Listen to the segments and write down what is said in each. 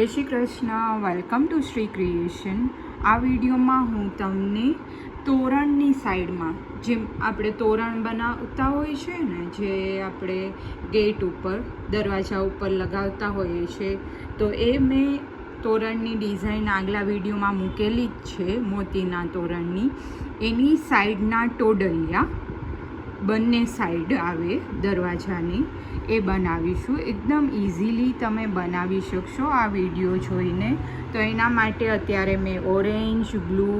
જય Shri Krishna. Welcome to Shri creation. આ વિડીયોમાં હું તમને તોરણની સાઈડમાં જેમ આપણે તોરણ બનાવતા હોય છે ને, જે આપણે ગેટ ઉપર દરવાજા ઉપર લગાવતા હોઈએ છીએ, તો એ મેં તોરણની ડિઝાઇન આગલા વિડીયોમાં મૂકેલી જ છે. મોતીના તોરણની એની સાઈડના ટોડલિયા બંને સાઈડ આવે દરવાજાની, એ બનાવીશું. એકદમ ઇઝીલી તમે બનાવી શકશો આ વિડીયો જોઈને. તો એના માટે અત્યારે મેં ઓરેન્જ, બ્લુ,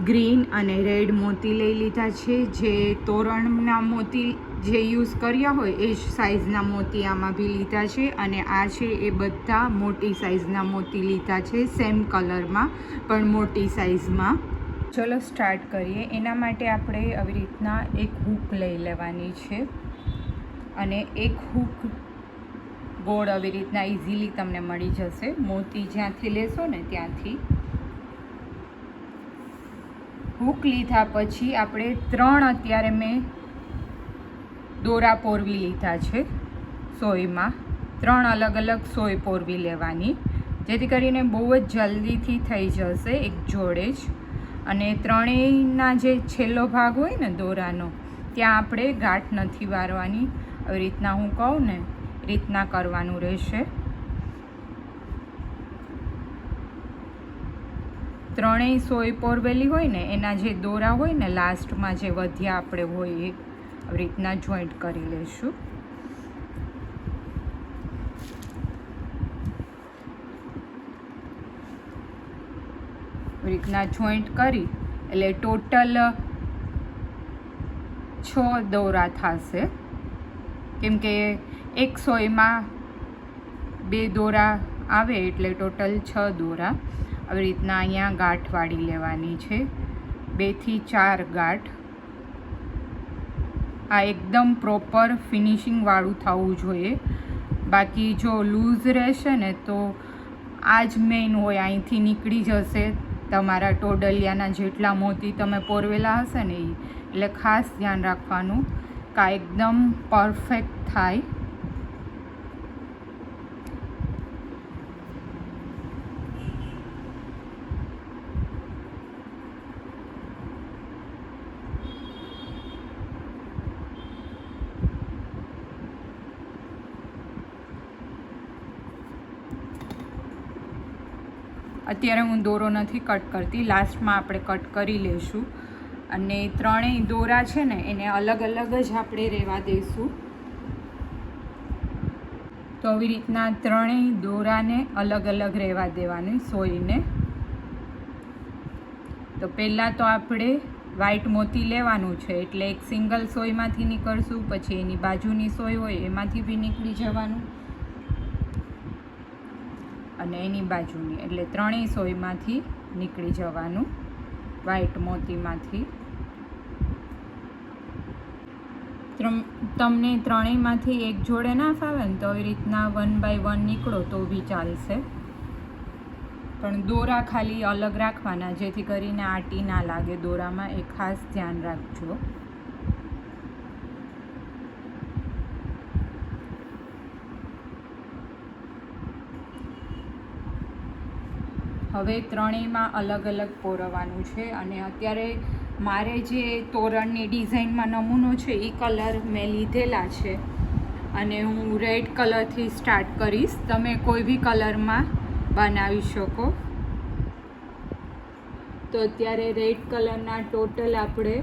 ગ્રીન અને રેડ મોતી લઈ લીધા છે. જે તોરણના મોતી જે યુઝ કર્યા હોય એ જ સાઇઝના મોતી આમાં બી લીધા છે. અને આ છે એ બધા મોટી સાઇઝના મોતી લીધા છે, સેમ કલરમાં પણ મોટી સાઇઝમાં. ચલો સ્ટાર્ટ કરીએ. એના માટે આપણે આવી રીતના એક હૂક લઈ લેવાની છે અને એક હૂક ગોળ આવી રીતના ઇઝીલી તમને મળી જશે. મોતી જ્યાંથી લેશો ને ત્યાંથી હૂક લીધા પછી આપણે અત્યારે મેં દોરા પોરવી લીધા છે. સોયમાં 3 અલગ અલગ સોય પોરવી લેવાની, જેથી કરીને બહુ જ જલ્દીથી થઈ જશે એક જોડે જ. અને ત્રણેયના જે છેલ્લો ભાગ હોય ને દોરાનો, ત્યાં આપણે ગાંઠ નથી વારવાની. આવી રીતના હું કહું ને રીતના કરવાનું રહેશે. ત્રણેય સોય પોરવેલી હોય ને એના જે દોરા હોય ને લાસ્ટમાં જે વધ્યા આપણે હોય એ આવી રીતના જોઈન્ટ કરી લઈશું. રીતના જોઈન્ટ કરી એટલે ટોટલ 6 દોરા થશે, કેમ કે એક સોયમાં 2 દોરા આવે એટલે ટોટલ 6 દોરા. આવી રીતના અહીંયા ગાંઠ વાળી લેવાની છે, 2 થી 4 ગાંઠ. આ એકદમ પ્રોપર ફિનિશિંગવાળું થવું જોઈએ, બાકી જો લૂઝ રહેશે ને તો આ જ મેઇન હોય, અહીંથી નીકળી જશે તમારા ટોડલિયાના જેટલા મોતી તમે પોરવેલા હશે ને એ. એટલે ખાસ ધ્યાન રાખવાનું કે એકદમ પરફેક્ટ થાય. અત્યારે હું દોરો નથી કટ કરતી, લાસ્ટમાં આપણે કટ કરી લઈશું. અને ત્રણેય દોરા છે ને એને અલગ અલગ જ આપણે રહેવા દઈશું. તો આવી રીતના ત્રણેય દોરાને અલગ અલગ રહેવા દેવાની સોયને. તો પહેલાં તો આપણે વ્હાઈટ મોતી લેવાનું છે, એટલે એક સિંગલ સોયમાંથી નીકળશું, પછી એની બાજુની સોય હોય એમાંથી બી નીકળી જવાનું, અને એની બાજુની, એટલે ત્રણેય સોયમાંથી નીકળી જવાનું વ્હાઈટ મોતીમાંથી. તમને ત્રણેયમાંથી એક જોડે ના ફાવે ને તો આવી રીતના 1 by 1 નીકળો તો બી ચાલશે, પણ દોરા ખાલી અલગ રાખવાના જેથી કરીને આંટી ના લાગે દોરામાં, એ ખાસ ધ્યાન રાખજો. હવે ત્રણેયમાં અલગ અલગ પોરવવાનું છે. અને અત્યારે મારે જે તોરણની ડિઝાઇનમાં નમૂનો છે એ કલર મેં લીધેલા છે, અને હું રેડ કલરથી સ્ટાર્ટ કરીશ. તમે કોઈ બી કલરમાં બનાવી શકો. તો અત્યારે રેડ કલરના ટોટલ આપણે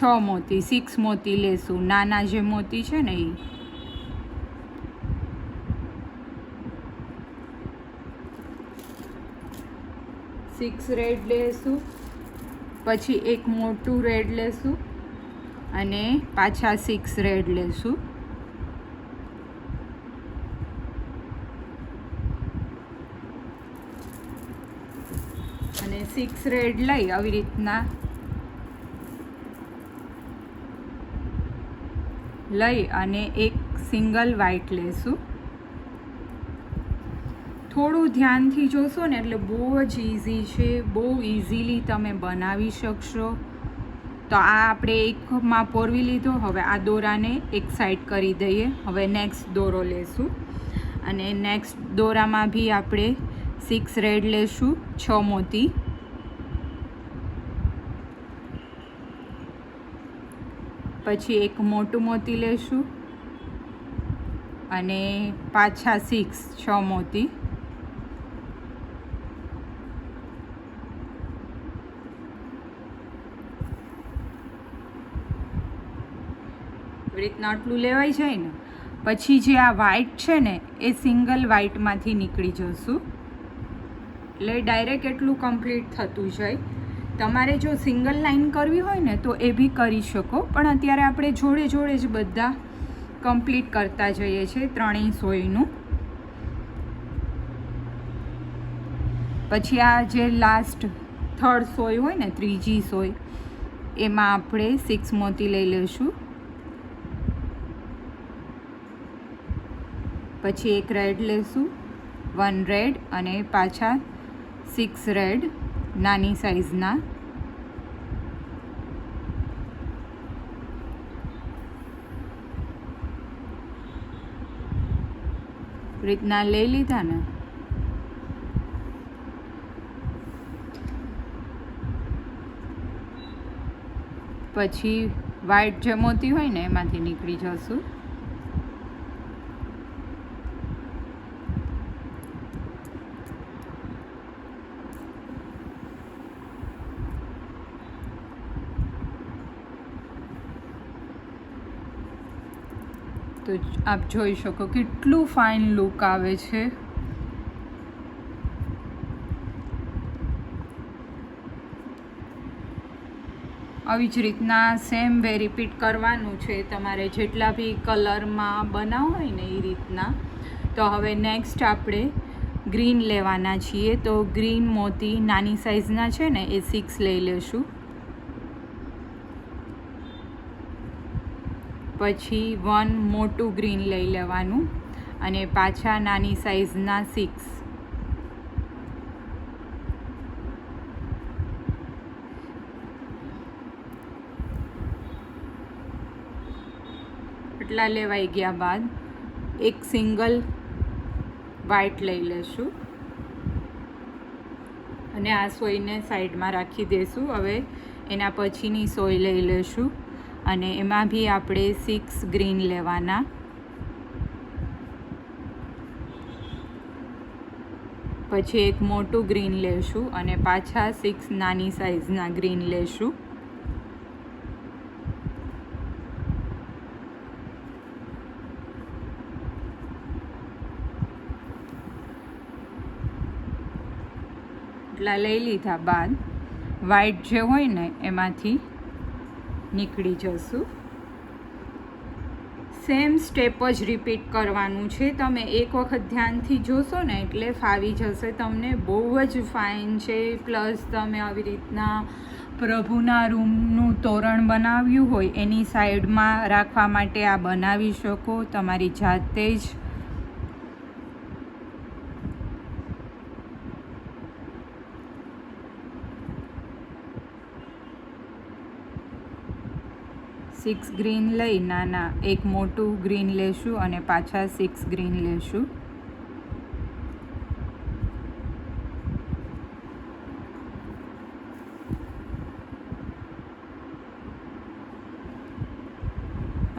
6 મોતી 6 મોતી લેશું. નાના જે મોતી છે ને એ 6 રેડ લેશું, પછી એક મોટું રેડ લેશું અને પાછા 6 રેડ લેશું. અને 6 રેડ લઈ આવી રીતના લઈ અને એક સિંગલ વ્હાઈટ લેશું. થોડું ધ્યાનથી જોશો ને એટલે બહુ જ ઇઝી છે, બહુ ઇઝીલી તમે બનાવી શકશો. તો આ આપણે એકમાં પોરવી લીધો. હવે આ દોરાને એક સાઈડ કરી દઈએ. હવે નેક્સ્ટ દોરો લેશું અને નેક્સ્ટ દોરામાં બી આપણે 6 રેડ લેશું, 6 મોતી. પછી એક મોટું મોતી લેશું અને પાછા 6 મોતી. રીતના આટલું લેવાઈ જાય ને પછી જે આ વ્હાઈટ છે ને એ સિંગલ વ્હાઈટમાંથી નીકળી જશું, એટલે ડાયરેક્ટ એટલું કમ્પ્લીટ થતું જાય. તમારે જો સિંગલ લાઈન કરવી હોય ને તો એ બી કરી શકો, પણ અત્યારે આપણે જોડે જોડે જ બધા કમ્પ્લીટ કરતા જઈએ છીએ ત્રણેય સોયનું. પછી આ જે લાસ્ટ થર્ડ સોય હોય ને, ત્રીજી સોય, એમાં આપણે 6 મોતી લઈ લઈશું. પછી એક રેડ લેશું, 1 રેડ અને પાછા 6 રેડ નાની સાઈઝના. રીતના લઈ લીધા ને. પછી વ્હાઈટ જે મોતી હોય ને એમાંથી નીકળી જશું. તો આપ જોઈ શકો કેટલું ફાઇન લુક આવે છે. આવી જ રીતના સેમ વે રિપીટ કરવાનું છે તમારે જેટલા બી કલરમાં બનાવો હોય ને એ રીતના. તો હવે નેક્સ્ટ આપણે ગ્રીન લેવાના છીએ. તો ગ્રીન મોતી નાની સાઈઝના છે ને એ 6 લઈ લેશું. પછી 1 મોટું ગ્રીન લઈ લેવાનું અને પાછા નાની સાઈઝના 6. એટલા લેવાઈ ગયા બાદ એક સિંગલ વ્હાઈટ લઈ લેશું અને આ સોયને સાઈડમાં રાખી દઈશું. હવે એના પછીની સોય લઈ લેશું અને એમાં બી આપણે 6 ગ્રીન લેવાના. પછી એક મોટું ગ્રીન લેશું અને પાછા 6 નાની સાઈઝના ગ્રીન લેશું. એટલા લઈ લીધા બાદ વ્હાઈટ જે હોય ને એમાંથી નીકળી જશું. સેમ સ્ટેપ જ રિપીટ કરવાનું છે. તમે એક વખત ધ્યાનથી જોશો ને એટલે ફાવી જશે તમને. બહુ જ ફાઇન છે. પ્લસ તમે આવી રીતના પ્રભુના રૂમનું તોરણ બનાવ્યું હોય એની સાઈડમાં રાખવા માટે આ બનાવી શકો તમારી જાતે જ. સિક્સ ગ્રીન લઈ નાના એક મોટું ગ્રીન લેશું અને પાછા 6 ગ્રીન લેશું.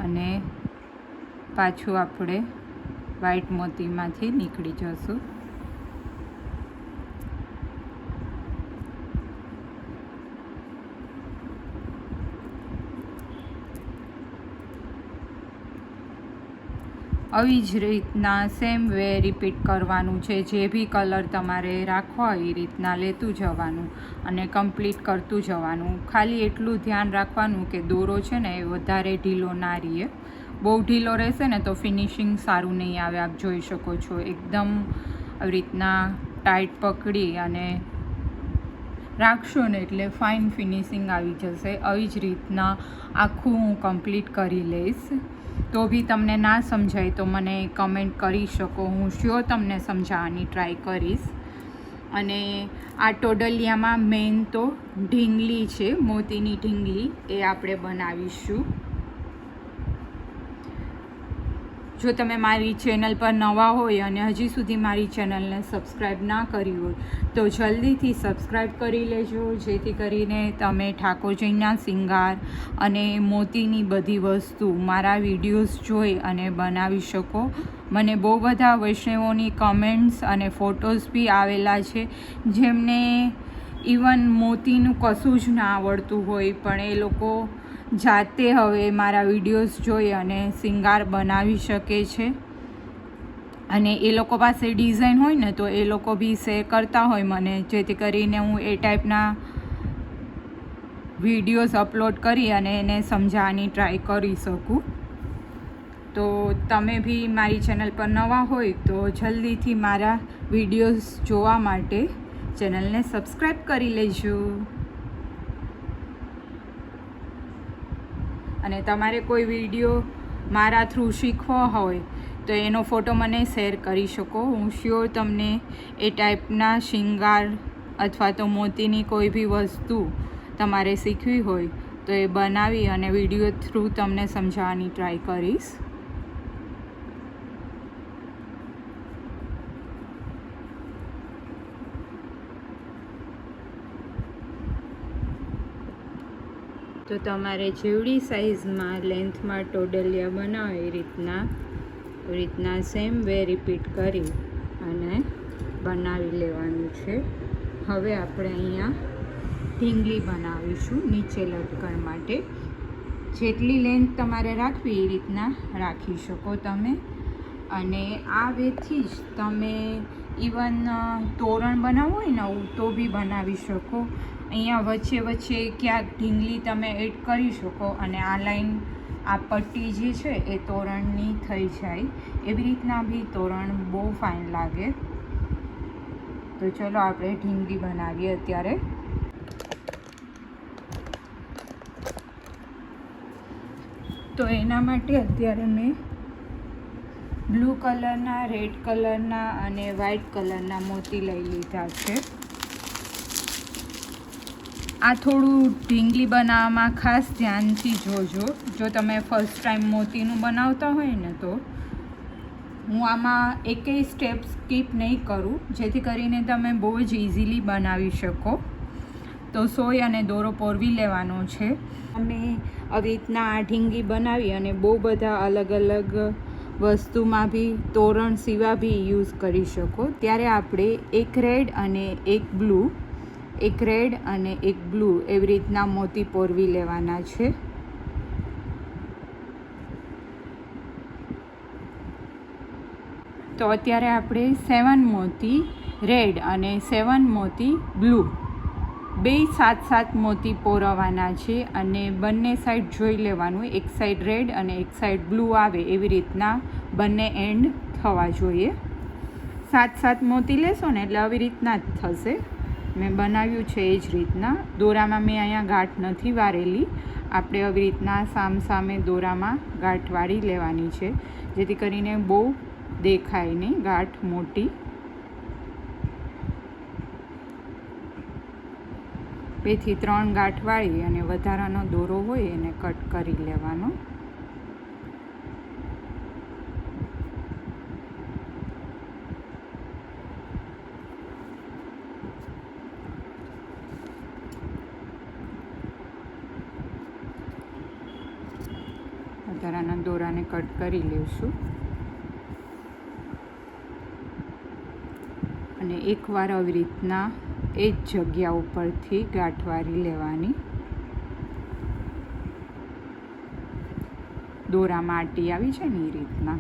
અને પાછું આપણે વ્હાઈટ મોતીમાંથી નીકળી જશું. આવી જ રીતના સેમ વે રિપીટ કરવાનું છે. જે બી કલર તમારે રાખવા હોય એ રીતના લેતું જવાનું અને કમ્પ્લીટ કરતું જવાનું. ખાલી એટલું ધ્યાન રાખવાનું કે દોરો છે ને એ વધારે ઢીલો ના રહે. બહુ ઢીલો રહેશે ને તો ફિનિશિંગ સારું નહીં આવે. આપ જોઈ શકો છો એકદમ આવી રીતના ટાઈટ પકડી અને રાખશો ને એટલે ફાઇન ફિનિશિંગ આવી જશે. આવી જ રીતના આખું હું કમ્પ્લીટ કરી લઈશ. તો બી તમને ના સમજાય તો મને કમેન્ટ કરી શકો. હું શ્યોર તમને સમજાવવાની ટ્રાય કરીશ. અને આ ટોડલિયામાં મેઇન તો ઢીંગલી છે, મોતીની ઢીંગલી, એ આપણે બનાવીશું. જો તમે મારી ચેનલ પર નવા હોય અને હજી સુધી મારી ચેનલને સબસ્ક્રાઈબ ના કરી હોય તો જલ્દીથી સબસ્ક્રાઈબ કરી લેજો, જેથી કરીને તમે ઠાકોરજીના શિંગાર અને મોતીની બધી વસ્તુ મારા વિડીયોઝ જોઈ અને બનાવી શકો. મને બહુ બધા વૈષ્ણવોની કમેન્ટ્સ અને ફોટોઝ બી આવેલા છે જેમને ઇવન મોતીનું કશું જ ના આવડતું હોય, પણ એ લોકો જાતે હવે મારા વિડીયોઝ જોઈ અને શિંગાર બનાવી શકે છે. અને એ લોકો પાસે ડિઝાઇન હોય ને તો એ લોકો બી શેર કરતા હોય મને, જેથી કરીને હું એ ટાઈપના વિડીયોઝ અપલોડ કરી અને એને સમજાવવાની ટ્રાય કરી શકું. તો તમે બી મારી ચેનલ પર નવા હોય તો જલ્દીથી મારા વિડીયોઝ જોવા માટે ચેનલને સબસ્ક્રાઈબ કરી લેજો. અને તમારે કોઈ વિડીયો મારા થ્રુ શીખવો હોય તો એનો ફોટો મને શેર કરી શકો. હું શ્યોર તમને એ ટાઈપના શિંગાર અથવા તો મોતીની કોઈ બી વસ્તુ તમારે શીખવી હોય તો એ બનાવી અને વિડીયો થ્રુ તમને સમજાવવાની ટ્રાય કરીશ. તો તમારે જેવડી સાઇઝમાં લેન્થમાં ટોડલિયા બનાવે એ રીતના સેમ વે રિપીટ કરી અને બનાવી લેવાનું છે. હવે આપણે અહીંયા ઢીંગલી બનાવીશું નીચે લટકણ માટે. જેટલી લેન્થ તમારે રાખવી એ રીતના રાખી શકો તમે. અને આ વેથી જ તમે ઇવન તોરણ બનાવવું હોય નવું તો બી બનાવી શકો. અહીંયા વચ્ચે વચ્ચે ક્યાંક ઢીંગલી તમે એડ કરી શકો અને આ લાઈન, આ પટ્ટી જે છે એ તોરણની થઈ જાય. એવી રીતના બી તોરણ બહુ ફાઇન લાગે. તો ચલો આપણે ઢીંગલી બનાવીએ અત્યારે. તો એના માટે અત્યારે મેં બ્લુ કલરના, રેડ કલરના અને વ્હાઇટ કલરના મોતી લઈ લીધા છે. આ થોડું ઢીંગલી બનાવવામાં ખાસ ધ્યાનથી જોજો. જો તમે ફર્સ્ટ ટાઈમ મોતીનું બનાવતા હોય ને તો હું આમાં એકેય સ્ટેપ સ્કીપ નહીં કરું, જેથી કરીને તમે બહુ જ ઇઝીલી બનાવી શકો. તો સોય અને દોરો પોરવી લેવાનો છે. અમે આવી રીતના આ ઢીંગલી બનાવી અને બહુ બધા અલગ અલગ વસ્તુમાં બી તોરણ સિવા બી યુઝ કરી શકો. ત્યારે આપણે એક રેડ અને એક બ્લુ એવી રીતના મોતી પોરવી લેવાના છે. તો અત્યારે આપણે 7 મોતી રેડ અને 7 મોતી બ્લુ બે 7 મોતી પોરવવાના છે. અને બંને સાઈડ જોઈ લેવાનું, એક સાઈડ રેડ અને એક સાઈડ બ્લુ આવે એવી રીતના બંને એન્ડ થવા જોઈએ. 7 મોતી લેશો ને એટલે આવી રીતના જ થશે. મેં બનાવ્યું છે એ જ રીતના. દોરામાં મેં અહીંયા ગાંઠ નથી વારેલી. આપણે આવી રીતના સામસામે દોરામાં ગાંઠ વાળી લેવાની છે, જેથી કરીને બહુ દેખાય નહીં ગાંઠ મોટી. 2 થી 3 ગાંઠ વાળી અને વધારાનો દોરો હોય એને કટ કરી લેવાનો. વધારાના દોરાને કટ કરી લઈશું. અને એકવાર આવી રીતના એ જ જગ્યા ઉપરથી ગાંઠ વાળી લેવાની. દોરામાં આંટી આવી છે ને એ રીતના.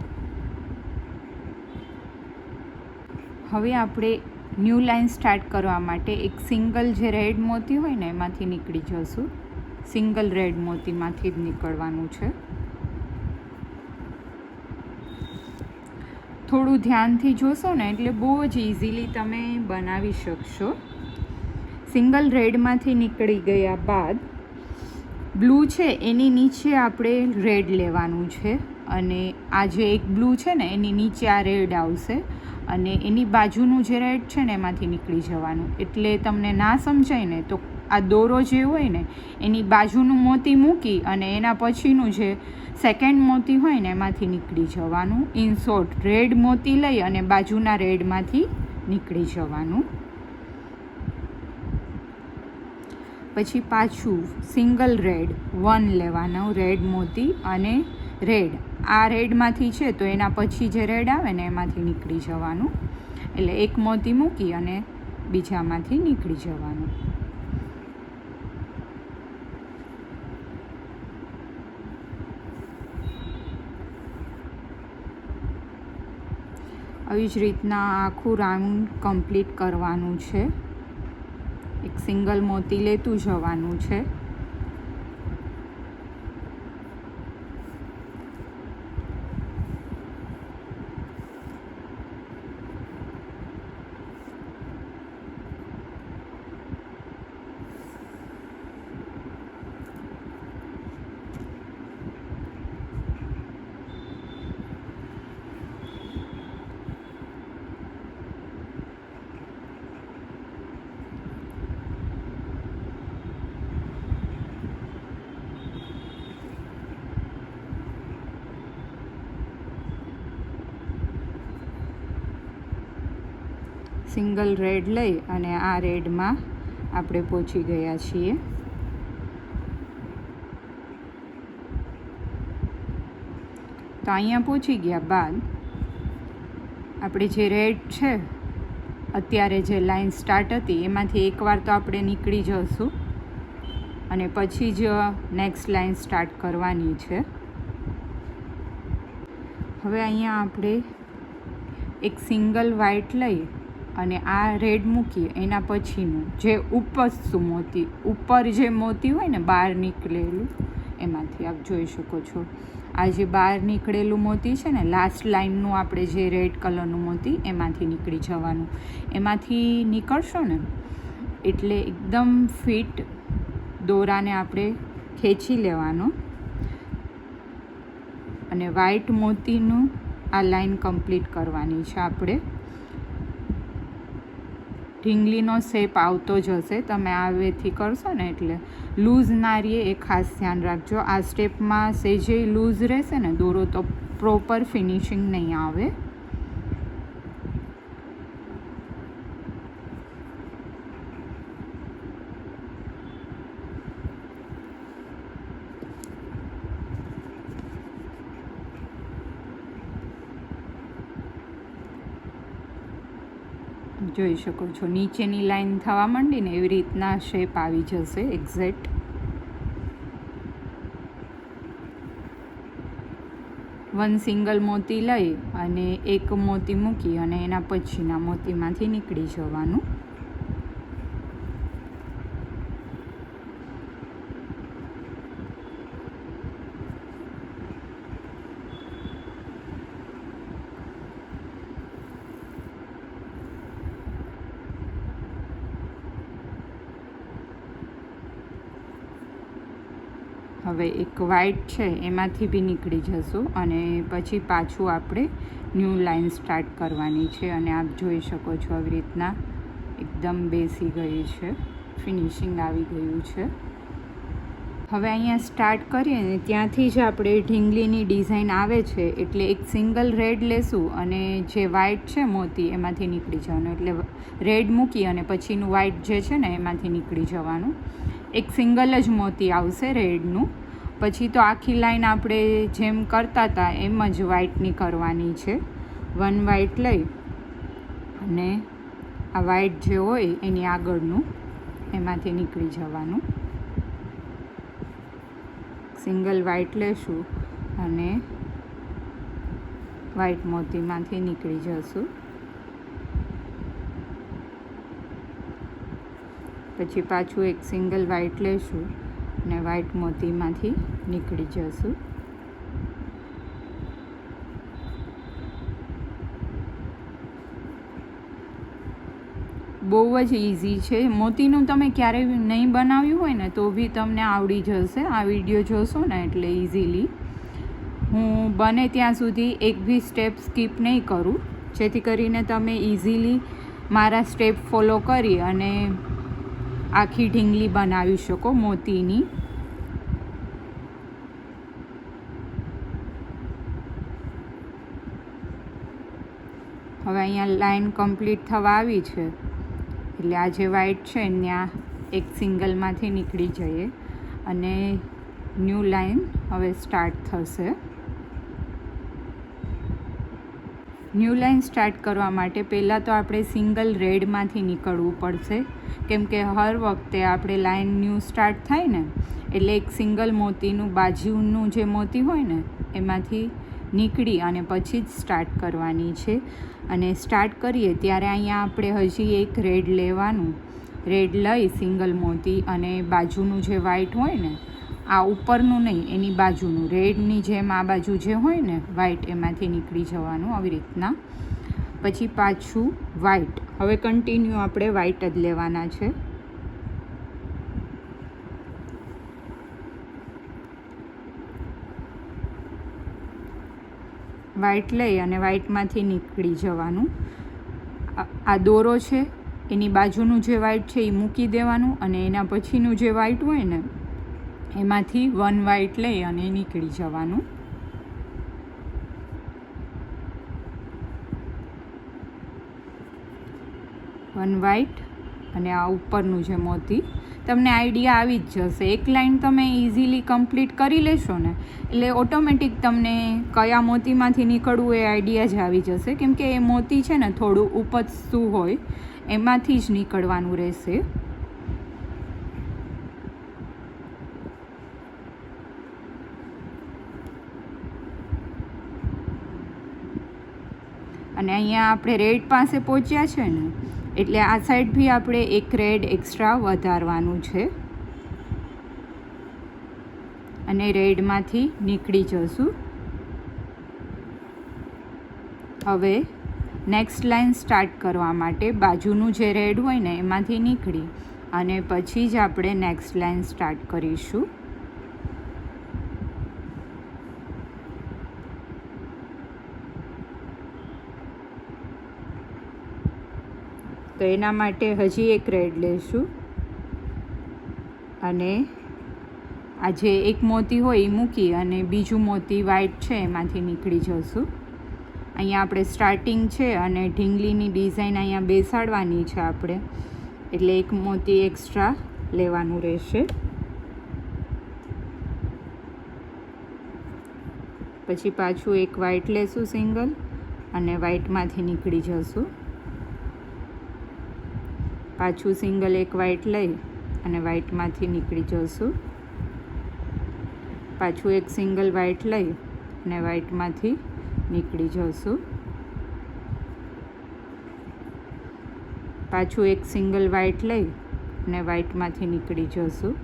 હવે આપણે ન્યૂ લાઇન સ્ટાર્ટ કરવા માટે એક સિંગલ જે રેડ મોતી હોય ને એમાંથી નીકળી જશું. સિંગલ રેડ મોતીમાંથી જ નીકળવાનું છે. થોડું ધ્યાનથી જોશો ને એટલે બહુ જ ઇઝીલી તમે બનાવી શકશો. સિંગલ રેડમાંથી નીકળી ગયા બાદ બ્લુ છે એની નીચે આપણે રેડ લેવાનું છે અને આ જે એક બ્લુ છે ને એની નીચે આ રેડ આવશે અને એની બાજુનું જે રેડ છે ને એમાંથી નીકળી જવાનું. એટલે તમને ના સમજાય ને તો આ દોરો જે હોય ને એની બાજુનું મોતી મૂકી અને એના પછીનું જે સેકન્ડ મોતી હોય ને એમાંથી નીકળી જવાનું. ઇન શોર્ટ, રેડ મોતી લઈ અને બાજુના રેડમાંથી નીકળી જવાનું. પછી પાછું સિંગલ રેડ 1 લેવાનું, રેડ મોતી અને રેડ. આ રેડમાંથી છે તો એના પછી જે રેડ આવે ને એમાંથી નીકળી જવાનું. એટલે એક મોતી મૂકી અને બીજામાંથી નીકળી જવાનું. આવી જ રીતના આખું રાઉન્ડ કમ્પ્લીટ કરવાનું છે. એક સિંગલ મોતી લેતું જવાનું છે. સિંગલ રેડ લઈ અને આ રેડમાં આપણે પહોંચી ગયા છીએ. તો અહીંયા પહોંચી ગયા બાદ આપણે જે રેડ છે અત્યારે જે લાઈન સ્ટાર્ટ હતી એમાંથી એકવાર તો આપણે નીકળી જઈશું અને પછી જ નેક્સ્ટ લાઈન સ્ટાર્ટ કરવાની છે. હવે અહીંયા આપણે એક સિંગલ વ્હાઇટ લઈ અને આ રેડ મૂકી એના પછીનું જે ઉપર જે મોતી હોય ને બહાર નીકળેલું એમાંથી આપ જોઈ શકો છો. આ જે બહાર નીકળેલું મોતી છે ને લાસ્ટ લાઇનનું આપણે જે રેડ કલરનું મોતી એમાંથી નીકળી જવાનું. એમાંથી નીકળશો ને એટલે એકદમ ફિટ દોરાને આપણે ખેંચી લેવાનો અને વ્હાઇટ મોતીનું આ લાઈન કમ્પ્લીટ કરવાની છે આપણે. ઢીંગલીનો શેપ આવતો જ હશે, તમે આ વેથી કરશો ને એટલે લૂઝ ના રહે એ ખાસ ધ્યાન રાખજો. આ સ્ટેપમાં સેજે લૂઝ રહેશે ને દોરો તો પ્રોપર ફિનિશિંગ નહીં આવે. જોઈ શકો છો નીચેની લાઈન થવા માંડી ને એવી રીતના શેપ આવી જશે એક્ઝેક્ટ. વન સિંગલ મોતી લઈ અને એક મોતી મૂકી અને એના પછીના મોતીમાંથી નીકળી જવાનું. હવે એક વ્હાઇટ છે એમાંથી બી નીકળી જશું અને પછી પાછું આપણે ન્યૂ લાઈન સ્ટાર્ટ કરવાની છે. અને આપ જોઈ શકો છો આવી રીતના એકદમ બેસી ગઈ છે, ફિનિશિંગ આવી ગયું છે. હવે અહીંયા સ્ટાર્ટ કરીએ ને ત્યાંથી જ આપણે ઢીંગલીની ડિઝાઇન આવે છે એટલે એક સિંગલ રેડ લેશું અને જે વ્હાઇટ છે મોતી એમાંથી નીકળી જવાનું. એટલે રેડ મૂકી અને પછીનું વ્હાઇટ જે છે ને એમાંથી નીકળી જવાનું. એક સિંગલ જ મોતી આવશે રેડનું. પછી તો આખી લાઈન આપણે જેમ કરતા હતા એમ જ વ્હાઇટની કરવાની છે. વન વ્હાઇટ લઈ અને આ વ્હાઇટ જે હોય એની આગળનું એમાંથી નીકળી જવાનું. સિંગલ વ્હાઇટ લેશું અને વ્હાઇટ મોતીમાંથી નીકળી જશું. પછી પાછું એક સિંગલ વ્હાઇટ લેશું અને વ્હાઇટ મોતીમાંથી નીકળી જશું. બહુ જ ઇઝી છે. મોતીનું તમે ક્યારેય નહીં બનાવ્યું હોય ને તો બી તમને આવડી જશે. આ વિડીયો જોશો ને એટલે ઇઝીલી. હું બને ત્યાં સુધી એક બી સ્ટેપ સ્કીપ નહીં કરું, જેથી કરીને તમે ઇઝીલી મારા સ્ટેપ ફોલો કરી અને આખી ઢીંગલી બનાવી શકો મોતીની. હવે અહીંયા લાઈન કમ્પ્લીટ થવા આવી છે, એટલે આ જે વ્હાઈટ છે ત્યાં એક સિંગલમાંથી નીકળી જઈએ અને ન્યૂ લાઈન હવે સ્ટાર્ટ થશે. ન્યૂ લાઈન સ્ટાર્ટ કરવા માટે પહેલાં તો આપણે સિંગલ રેડમાંથી નીકળવું પડશે, કેમ કે હર વખતે આપણે લાઈન ન્યૂ સ્ટાર્ટ થાય ને એટલે એક સિંગલ મોતીનું બાજુનું જે મોતી હોય ને એમાંથી નીકળી અને પછી જ સ્ટાર્ટ કરવાની છે. અને સ્ટાર્ટ કરીએ ત્યારે અહીંયા આપણે હજી એક રેડ લેવાનું. રેડ લઈ સિંગલ મોતી અને બાજુનું જે વ્હાઈટ હોય ને, આ ઉપરનું નહીં, એની બાજુનું રેડની જેમ આ બાજુ જે હોય ને વ્હાઈટ, એમાંથી નીકળી જવાનું આવી રીતના. પછી પાછું વ્હાઈટ. હવે કન્ટિન્યુ આપણે વ્હાઈટ જ લેવાના છે. વ્હાઈટ લઈ અને વ્હાઈટમાંથી નીકળી જવાનું. આ દોરો છે એની બાજુનું જે વ્હાઈટ છે એ મૂકી દેવાનું અને એના પછીનું જે વ્હાઈટ હોય ને એમાંથી વન વ્હાઈટ લઈ અને નીકળી જવાનું. વન વ્હાઈટ અને આ ઉપરનું જે મોતી, તમને આઈડિયા આવી જ જશે. એક લાઈન તમે ઇઝીલી કમ્પ્લીટ કરી લેશો ને એટલે ઓટોમેટિક તમને કયા મોતીમાંથી નીકળવું એ આઈડિયા જ આવી જશે, કેમ કે એ મોતી છે ને થોડું ઉપજતું હોય એમાંથી જ નીકળવાનું રહેશે. અને અહીંયા આપણે રેડ પાસે પહોંચ્યા છે ને એટલે આ સાઈડ બી આપણે એક રેડ એક્સ્ટ્રા વધારવાનું છે અને રેડમાંથી નીકળી જશું. હવે નેક્સ્ટ લાઈન સ્ટાર્ટ કરવા માટે બાજુનું જે રેડ હોય ને એમાંથી નીકળી અને પછી જ આપણે નેક્સ્ટ લાઈન સ્ટાર્ટ કરીશું. તો એના માટે હજી એક રેડ લેશું અને આ જે એક મોતી હોય એ મૂકી અને બીજું મોતી વ્હાઈટ છે એમાંથી નીકળી જશું. અહીંયા આપણે સ્ટાર્ટિંગ છે અને ઢીંગલીની ડિઝાઇન અહીંયા બેસાડવાની છે આપણે, એટલે એક મોતી એક્સ્ટ્રા લેવાનું રહેશે. પછી પાછું એક વ્હાઈટ લેશું સિંગલ અને વ્હાઈટમાંથી નીકળી જશું. પાછું સિંગલ એક વ્હાઈટ લઈ અને વ્હાઈટમાંથી નીકળી જશું. પાછું એક સિંગલ વ્હાઈટ લઈ અને વ્હાઈટમાંથી નીકળી જશું. પાછું એક સિંગલ વ્હાઈટ લઈ અને વ્હાઈટમાંથી નીકળી જશું.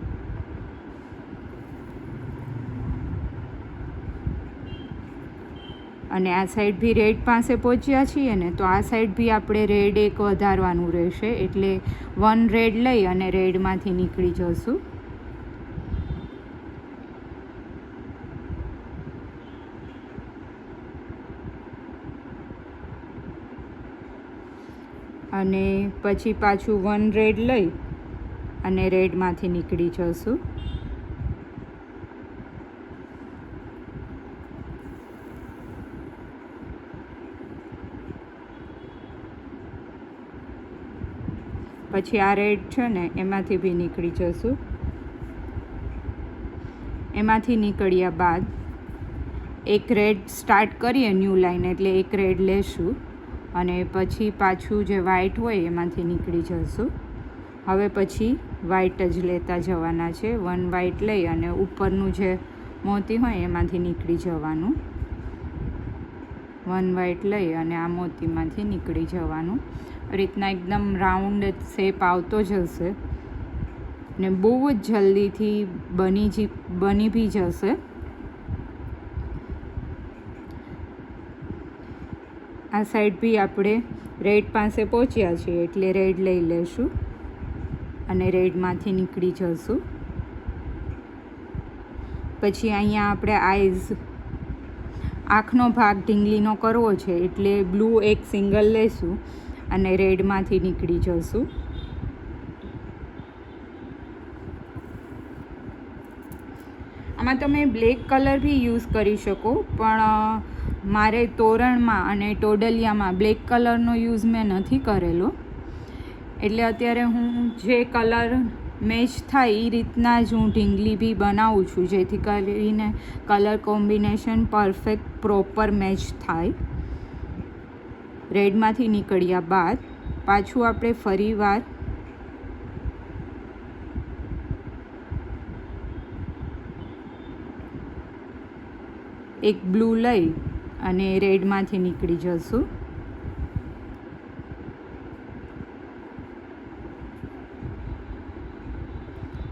અને આ સાઈડ બી રેડ પાસે પહોંચ્યા છીએ ને તો આ સાઈડ બી આપણે રેડ એક વધારવાનું રહેશે, એટલે વન રેડ લઈ અને રેડમાંથી નીકળી જશું. અને પછી પાછું વન રેડ લઈ અને રેડમાંથી નીકળી જશું. પછી આ રેડ છે ને એમાંથી બી નીકળી જશું. એમાંથી નીકળ્યા બાદ એક રેડ સ્ટાર્ટ કરીએ ન્યૂ લાઈન, એટલે એક રેડ લેશું અને પછી પાછું જે વ્હાઈટ હોય એમાંથી નીકળી જશું. હવે પછી વ્હાઈટ જ લેતા જવાના છે. વન વ્હાઈટ લઈ અને ઉપરનું જે મોતી હોય એમાંથી નીકળી જવાનું. વન વ્હાઈટ લઈ અને આ મોતીમાંથી નીકળી જવાનું. રીતના એકદમ રાઉન્ડ શેપ આવતો જશે ને બહુ જ જલ્દીથી બની બી જશે. આ સાઈડ બી આપણે રેડ પાસે પહોંચ્યા છીએ એટલે રેડ લઈ લેશું અને રેડમાંથી નીકળી જશું. પછી અહીંયા આપણે આઈઝ આંખનો ભાગ ઢીંગલીનો કરવો છે એટલે બ્લુ એક સિંગલ લેશું અને રેડમાંથી નીકળી જશું. આમાં તમે બ્લેક કલર બી યુઝ કરી શકો, પણ મારે તોરણમાં અને ટોડલિયામાં બ્લેક કલરનો યુઝ મેં નથી કરેલો, એટલે અત્યારે હું જે કલર મેચ થાય એ રીતના જ હું ઢીંગલી બી બનાવું છું, જેથી કરીને colour combination perfect proper match થાય. રેડમાંથી નીકળ્યા બાદ પાછું આપણે ફરીવાર એક બ્લુ લઈ અને રેડમાંથી નીકળી જશું.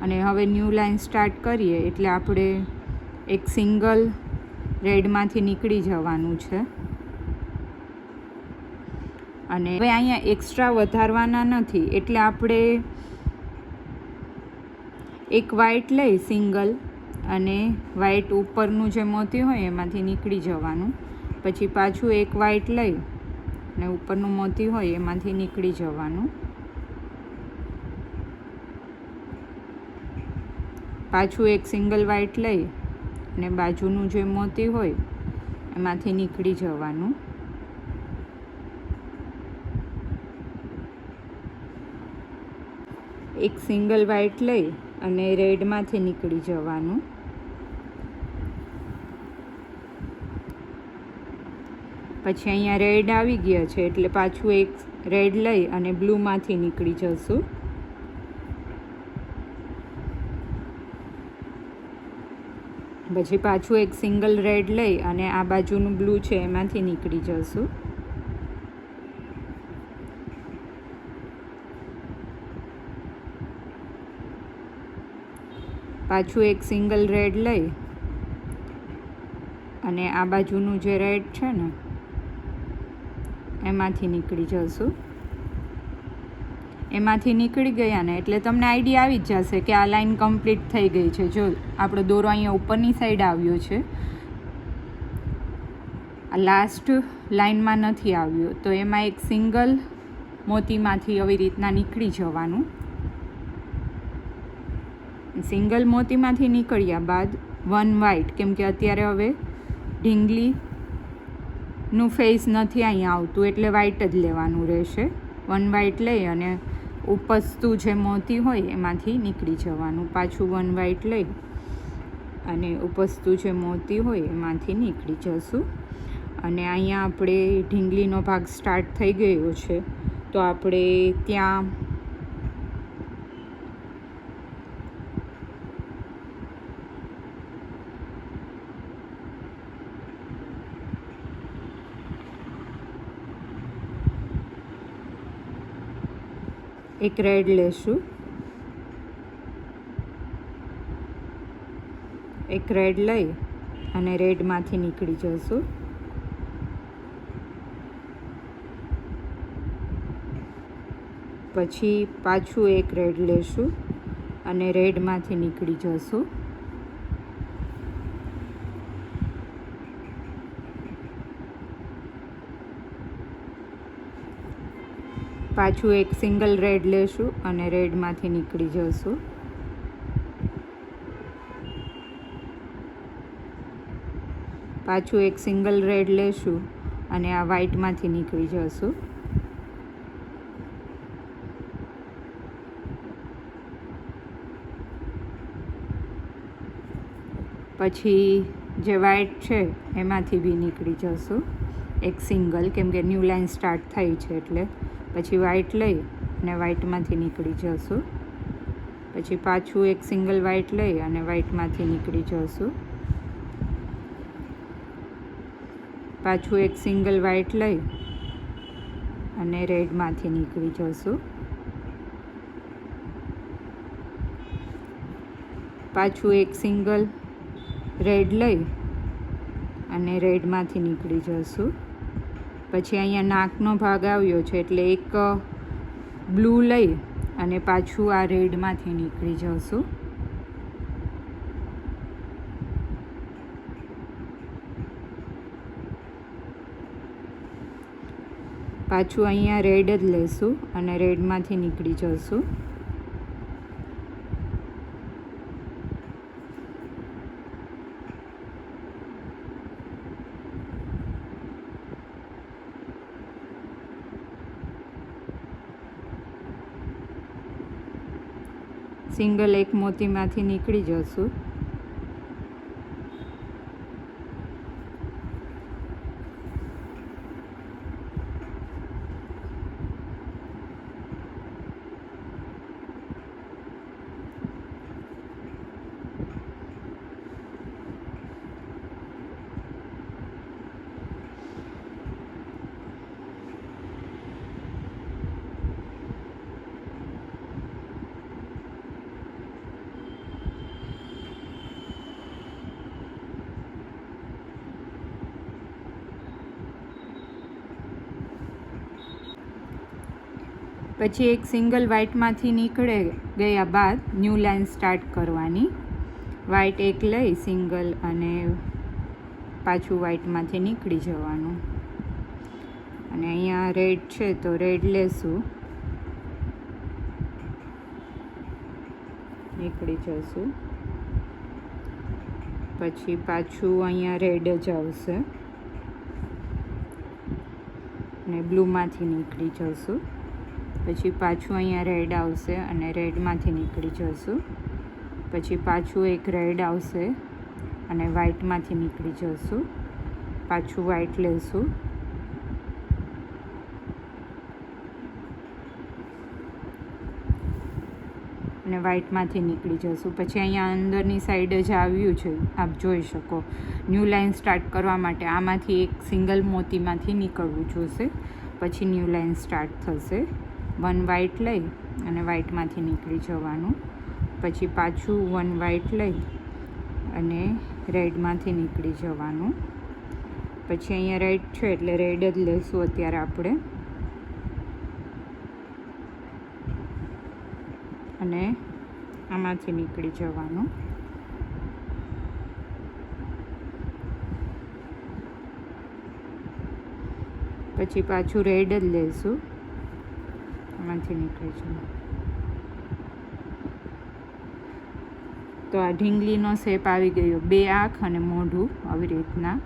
અને હવે ન્યૂ લાઇન સ્ટાર્ટ કરીએ એટલે આપણે એક સિંગલ રેડમાંથી નીકળી જવાનું છે. અને હવે અહીંયા એક્સ્ટ્રા વધારવાના નથી, એટલે આપણે એક વાઇટ લઈ સિંગલ અને વાઇટ ઉપરનું જે મોતી હોય એમાંથી નીકળી જવાનું. પછી પાછું એક વાઇટ લઈ અને ઉપરનું મોતી હોય એમાંથી નીકળી જવાનું. પાછું એક સિંગલ વાઇટ લઈ અને બાજુનું જે મોતી હોય એમાંથી નીકળી જવાનું. એક સિંગલ વાઇટ લઈ અને રેડમાંથી નીકળી જવાનું. પછી અહીંયા રેડ આવી ગયા છે એટલે પાછું એક રેડ લઈ અને બ્લૂમાંથી નીકળી જશું. પછી પાછું એક સિંગલ રેડ લઈ અને આ બાજુનું બ્લુ છે એમાંથી નીકળી જશું. પાછું એક સિંગલ રેડ લઈ અને આ બાજુનું જે રેડ છે ને એમાંથી નીકળી જશું. એમાંથી નીકળી ગયા ને એટલે તમને આઈડિયા આવી જ જશે કે આ લાઈન કમ્પ્લીટ થઈ ગઈ છે. જો આપણો દોરો અહીંયા ઉપરની સાઈડ આવ્યો છે, આ લાસ્ટ લાઈનમાં નથી આવ્યો, તો એમાં એક સિંગલ મોતીમાંથી આવી રીતના નીકળી જવાનું. સિંગલ મોતીમાંથી નીકળ્યા બાદ વન વાઇટ, કેમ કે અત્યારે હવે ઢીંગલીનું ફેસ નથી અહીંયા આવતું એટલે વાઇટ જ લેવાનું રહેશે. વન વાઇટ લઈ અને ઉપસતું જે મોતી હોય એમાંથી નીકળી જવાનું. પાછું વન વાઇટ લઈ અને ઉપસતું જે મોતી હોય એમાંથી નીકળી જશું. અને અહીંયા આપણે ઢીંગલીનો ભાગ સ્ટાર્ટ થઈ ગયો છે, તો આપણે ત્યાં એક રેડ લેશું. એક રેડ લઈ અને રેડમાંથી નીકળી જશું. પછી પાછું એક રેડ લેશું અને રેડમાંથી નીકળી જશું. પાછું એક સિંગલ રેડ લેશું અને રેડમાંથી નીકળી જશું. પાછું એક સિંગલ રેડ લેશું અને આ વ્હાઈટમાંથી નીકળી જશું. પછી જે વ્હાઈટ છે એમાંથી બી નીકળી જશું એક સિંગલ, કેમ કે ન્યૂ લાઇન સ્ટાર્ટ થઈ છે એટલે. પછી વ્હાઈટ લઈ અને વ્હાઈટમાંથી નીકળી જશું. પછી પાછું એક સિંગલ વ્હાઈટ લઈ અને વ્હાઈટમાંથી નીકળી જશું. પાછું એક સિંગલ વ્હાઈટ લઈ અને રેડમાંથી નીકળી જશું. પાછું એક સિંગલ રેડ લઈ અને રેડમાંથી નીકળી જશું. પછી અહીંયા નાકનો ભાગ આવ્યો છે એટલે એક બ્લુ લઈ અને પાછું આ રેડમાંથી નીકળી જશું. પાછું અહીંયા રેડ જ લેશું અને રેડમાંથી નીકળી જશું. સિંગલ એક મોતીમાંથી નીકળી જશું. પછી એક સિંગલ વ્હાઇટમાંથી નીકળે ગયા બાદ ન્યૂ લાઇન સ્ટાર્ટ કરવાની. વ્હાઇટ એક લઈ સિંગલ અને પાછું વ્હાઇટમાંથી નીકળી જવાનું. અને અહીંયા રેડ છે તો રેડ લેશું, નીકળી જશું. પછી પાછું અહીંયા રેડ જ આવશે અને બ્લૂમાંથી નીકળી જશું. પછી પાછું અહીંયા રેડ આવશે અને રેડમાંથી નીકળી જશું. પછી પાછું એક રેડ આવશે અને વ્હાઇટમાંથી નીકળી જશું. પાછું વ્હાઇટ લેશું અને વ્હાઇટમાંથી નીકળી જશું. પછી અહીંયા અંદરની સાઈડ જ આવ્યું છે, આપ જોઈ શકો. ન્યૂ લાઇન સ્ટાર્ટ કરવા માટે આમાંથી એક સિંગલ મોતીમાંથી નીકળવું જોશે. પછી ન્યૂ લાઇન સ્ટાર્ટ થશે. વન વ્હાઇટ લઈ અને વ્હાઇટમાંથી નીકળી જવાનું. પછી પાછું વન વ્હાઇટ લઈ અને રેડમાંથી નીકળી જવાનું. પછી અહીંયા રેડ છે એટલે રેડ જ લેશું અત્યારે આપણે. અને આમાંથી નીકળી જવાનું. પછી પાછું રેડ જ લેશું, આમાંથી નીકળી જવાનું. તો આ ઢીંગલીનો શેપ આવી ગયો, 2 આંખ અને મોઢું આવી રીતના.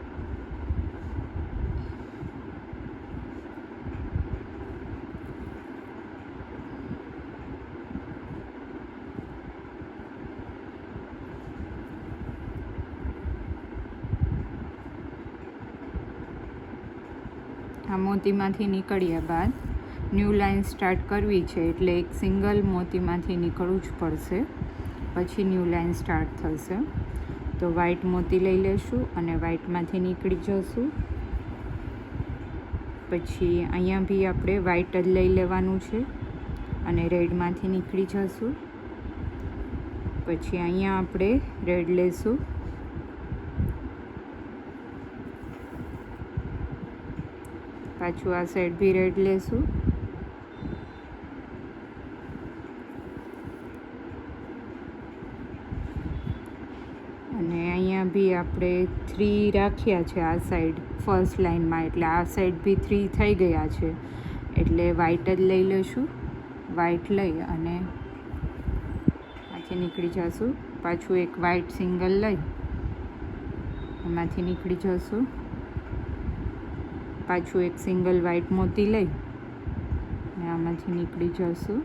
આ મોતીમાંથી નીકળ્યા બાદ ન્યૂ લાઇન સ્ટાર્ટ કરવી છે એટલે એક સિંગલ મોતીમાંથી નીકળવું જ પડશે. પછી ન્યૂ લાઇન સ્ટાર્ટ થશે. તો વ્હાઇટ મોતી લઈ લેશું અને વ્હાઇટમાંથી નીકળી જશું. પછી અહીંયા બી આપણે વ્હાઇટ જ લઈ લેવાનું છે અને રેડમાંથી નીકળી જશું. પછી અહીંયા આપણે રેડ લેશું. પાછું આ સાઈડ બી રેડ લેશું. અને અહીંયા બી આપણે 3 રાખ્યા છે આ સાઈડ ફર્સ્ટ લાઇનમાં, એટલે આ સાઈડ બી 3 થઈ ગયા છે. એટલે વ્હાઇટ જ લઈ લઈશું. વ્હાઇટ લઈ અને આથી નીકળી જશું. પાછું એક વ્હાઇટ સિંગલ લઈ એમાંથી નીકળી જશું. પાછું એક સિંગલ વ્હાઇટ મોતી લઈ અને આમાંથી નીકળી જશું.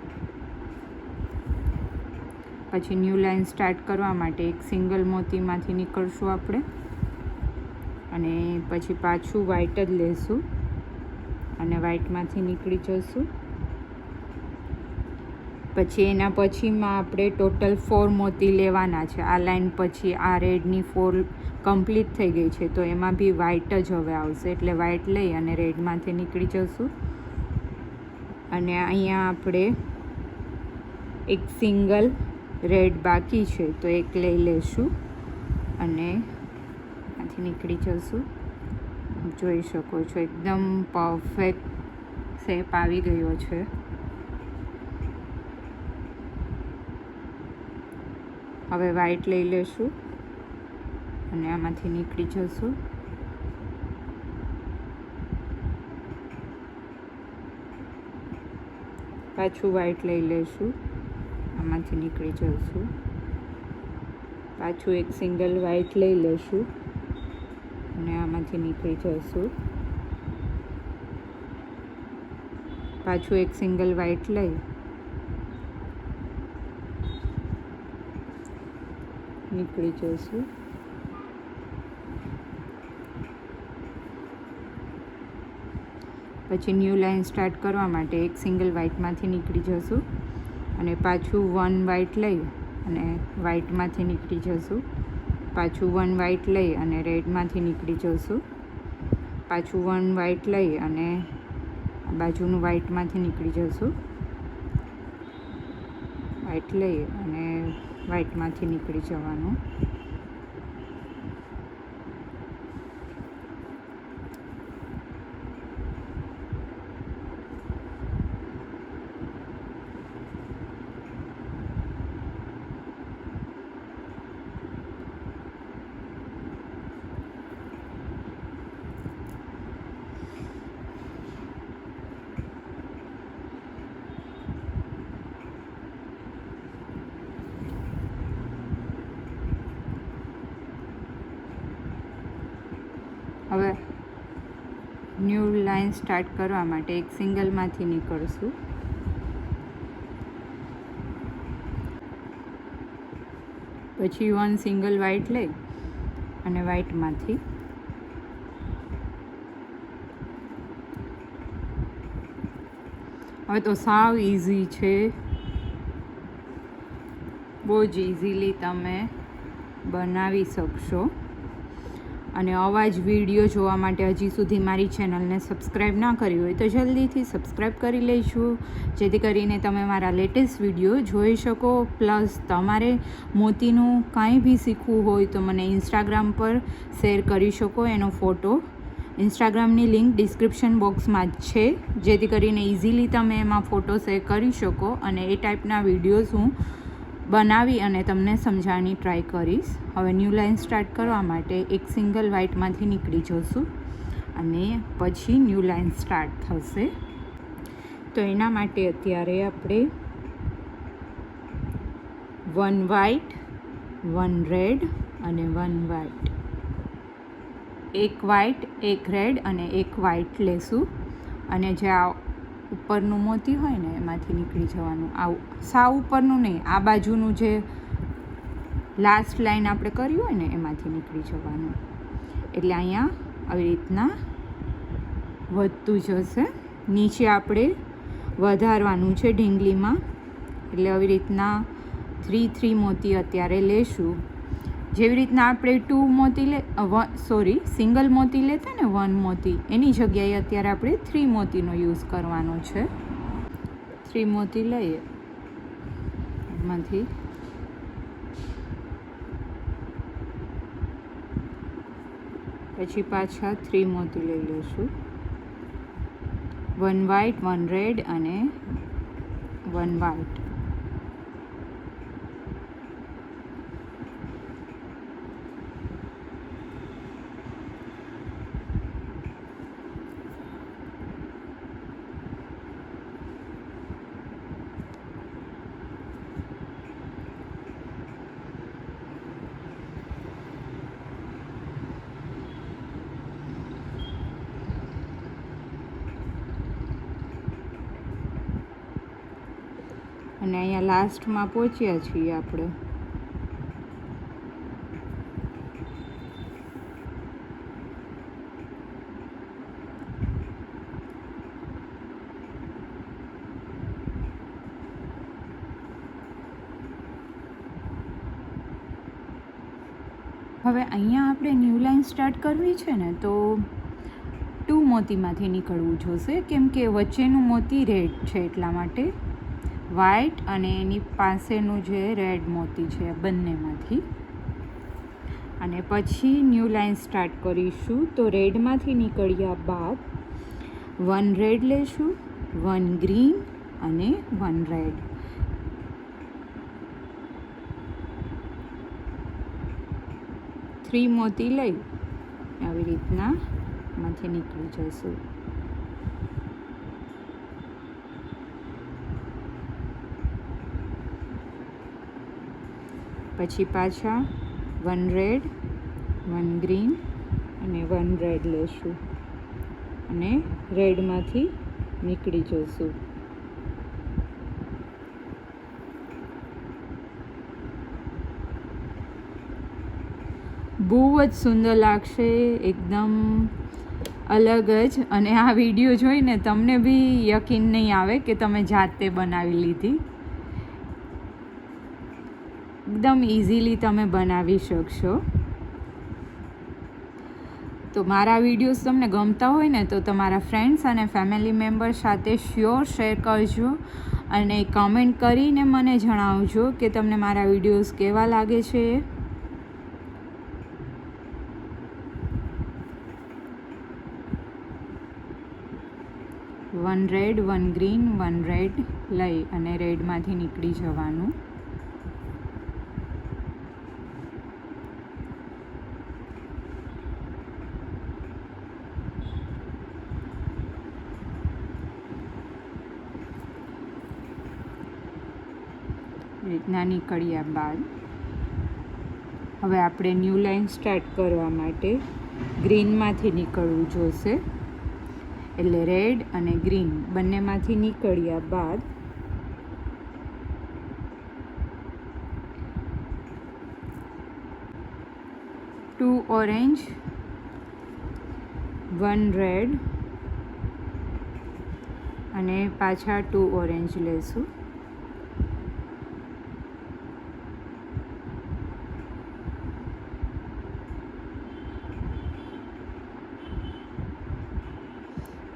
પછી ન્યૂ લાઇન સ્ટાર્ટ કરવા માટે એક સિંગલ મોતીમાંથી નીકળશું આપણે અને પછી પાછું વ્હાઇટ જ લેશું અને વ્હાઇટમાંથી નીકળી જશું. પછી એના પછીમાં આપણે ટોટલ 4 મોતી લેવાના છે. આ લાઇન પછી આ રેડની 4 કમ્પ્લીટ થઈ ગઈ છે તો એમાં બી વ્હાઇટ જ હવે આવશે. એટલે વ્હાઇટ લઈ અને રેડમાંથી નીકળી જશું. અને અહીંયા આપણે એક સિંગલ રેડ બાકી છે તો એક લઈ લેશું અને આથી નીકળી જશું. જોઈ શકો છો એકદમ પરફેક્ટ શેપ આવી ગયો છે. હવે વ્હાઇટ લઈ લેશું અને આમાંથી નીકળી જશું. પાછું વ્હાઈટ લઈ લઈશું, આમાંથી નીકળી જઈશું. પાછું એક સિંગલ વ્હાઈટ લઈ લઈશું અને આમાંથી નીકળી જઈશું. પાછું એક સિંગલ વ્હાઈટ લઈ નીકળી જઈશું. પછી ન્યૂ લાઇન સ્ટાર્ટ કરવા માટે એક સિંગલ વ્હાઈટમાંથી નીકળી જશું અને પાછું વન વ્હાઈટ લઈ અને વ્હાઈટમાંથી નીકળી જશું. પાછું વન વ્હાઈટ લઈ અને રેડમાંથી નીકળી જશું. પાછું વન વ્હાઈટ લઈ અને બાજુનું વ્હાઈટમાંથી નીકળી જશું. વ્હાઈટ લઈ અને વ્હાઈટમાંથી નીકળી જવાનું. હવે ન્યૂ લાઇન સ્ટાર્ટ કરવા માટે એક સિંગલમાંથી નીકળશું. પછી વન સિંગલ વ્હાઈટ લઈ અને વ્હાઈટમાંથી હવે તો સાવ ઇઝી છે, બહુ જ ઇઝીલી તમે બનાવી શકશો. અને આવા જ વિડીયો જોવા માટે હજી સુધી મારી ચેનલને સબસ્ક્રાઈબ ના કરી હોય તો જલ્દીથી સબસ્ક્રાઈબ કરી લઈશું, જેથી કરીને તમે મારા લેટેસ્ટ વિડીયો જોઈ શકો. પ્લસ તમારે મોતીનું કાંઈ બી શીખવું હોય તો મને ઇન્સ્ટાગ્રામ પર શેર કરી શકો એનો ફોટો. ઇન્સ્ટાગ્રામની લિંક ડિસ્ક્રિપ્શન બોક્સમાં જ છે, જેથી કરીને ઇઝીલી તમે એમાં ફોટો શેર કરી શકો અને એ ટાઈપના વિડીયોઝ હું બનાવી અને તમને સમજાવવાની ટ્રાય કરીશ. હવે ન્યૂ લાઇન સ્ટાર્ટ કરવા માટે એક સિંગલ વ્હાઈટમાંથી નીકળી જશું અને પછી ન્યૂ લાઇન સ્ટાર્ટ થશે. તો એના માટે અત્યારે આપણે વન વ્હાઈટ, વન રેડ અને વન વ્હાઈટ, એક વ્હાઈટ, એક રેડ અને એક વ્હાઈટ લેશું અને જે આ ઉપરનું મોતી હોય ને એમાંથી નીકળી જવાનું. આવું સાવ ઉપરનું નહીં, આ બાજુનું જે લાસ્ટ લાઈન આપણે કરી હોય ને એમાંથી નીકળી જવાનું. એટલે અહીંયા આવી રીતના વધતું જશે. નીચે આપણે વધારવાનું છે ઢીંગલીમાં, એટલે આવી રીતના 3 મોતી અત્યારે લેશું. જેવી રીતના આપણે 2 મોતી સિંગલ મોતી લેતા ને 1 મોતી, એની જગ્યાએ અત્યારે આપણે 3 મોતીનો યુઝ કરવાનો છે. 3 મોતી લઈએ, એમાંથી પછી પાછા 3 મોતી લઈ લઈશું. 1 વ્હાઈટ, 1 રેડ અને 1 વ્હાઈટ. અને અહીંયા લાસ્ટમાં પહોંચ્યા છીએ આપણે. હવે અહીંયા આપણે ન્યૂ લાઇન સ્ટાર્ટ કરવી છે ને, તો 2 મોતીમાંથી નીકળવું જોશે, કેમ કે વચ્ચેનું મોતી રેડ છે એટલા માટે. વ્હાઈટ અને એની પાસેનું જે રેડ મોતી છે બંનેમાંથી. અને પછી ન્યૂ લાઇન સ્ટાર્ટ કરીશું. તો રેડમાંથી નીકળ્યા બાદ 1 રેડ લેશું, 1 ગ્રીન અને 1 રેડ. થ્રી મોતી લઈ આવી રીતના માંથી નીકળી જશું. પછી પાછા 1 રેડ 1 ગ્રીન અને 1 રેડ લેશું અને રેડમાંથી નીકળી જશું. બહુ જ સુંદર લાગશે, એકદમ અલગ જ. અને આ વિડીયો જોઈને તમને બી યકીન નહીં આવે કે તમે જાતે બનાવી લીધી. એકદમ ઇઝીલી તમે બનાવી શકશો. તો મારા વિડીયોઝ તમને ગમતા હોય ને તો તમારા ફ્રેન્ડ્સ અને ફેમિલી મેમ્બર સાથે શ્યોર શેર કરજો અને કમેન્ટ કરીને મને જણાવજો કે તમને મારા વિડીયોઝ કેવા લાગે છે. વન રેડ 1 ગ્રીન 1 રેડ લઈ અને રેડમાંથી નીકળી જવાનું. રીતના નીકળ્યા બાદ હવે આપણે ન્યૂ લાઈન સ્ટાર્ટ કરવા માટે ગ્રીનમાંથી નીકળવું જોશે. એટલે રેડ અને ગ્રીન બંનેમાંથી નીકળ્યા બાદ ટુ ઓરેન્જ 1 રેડ અને પાછા 2 ઓરેન્જ લેશું.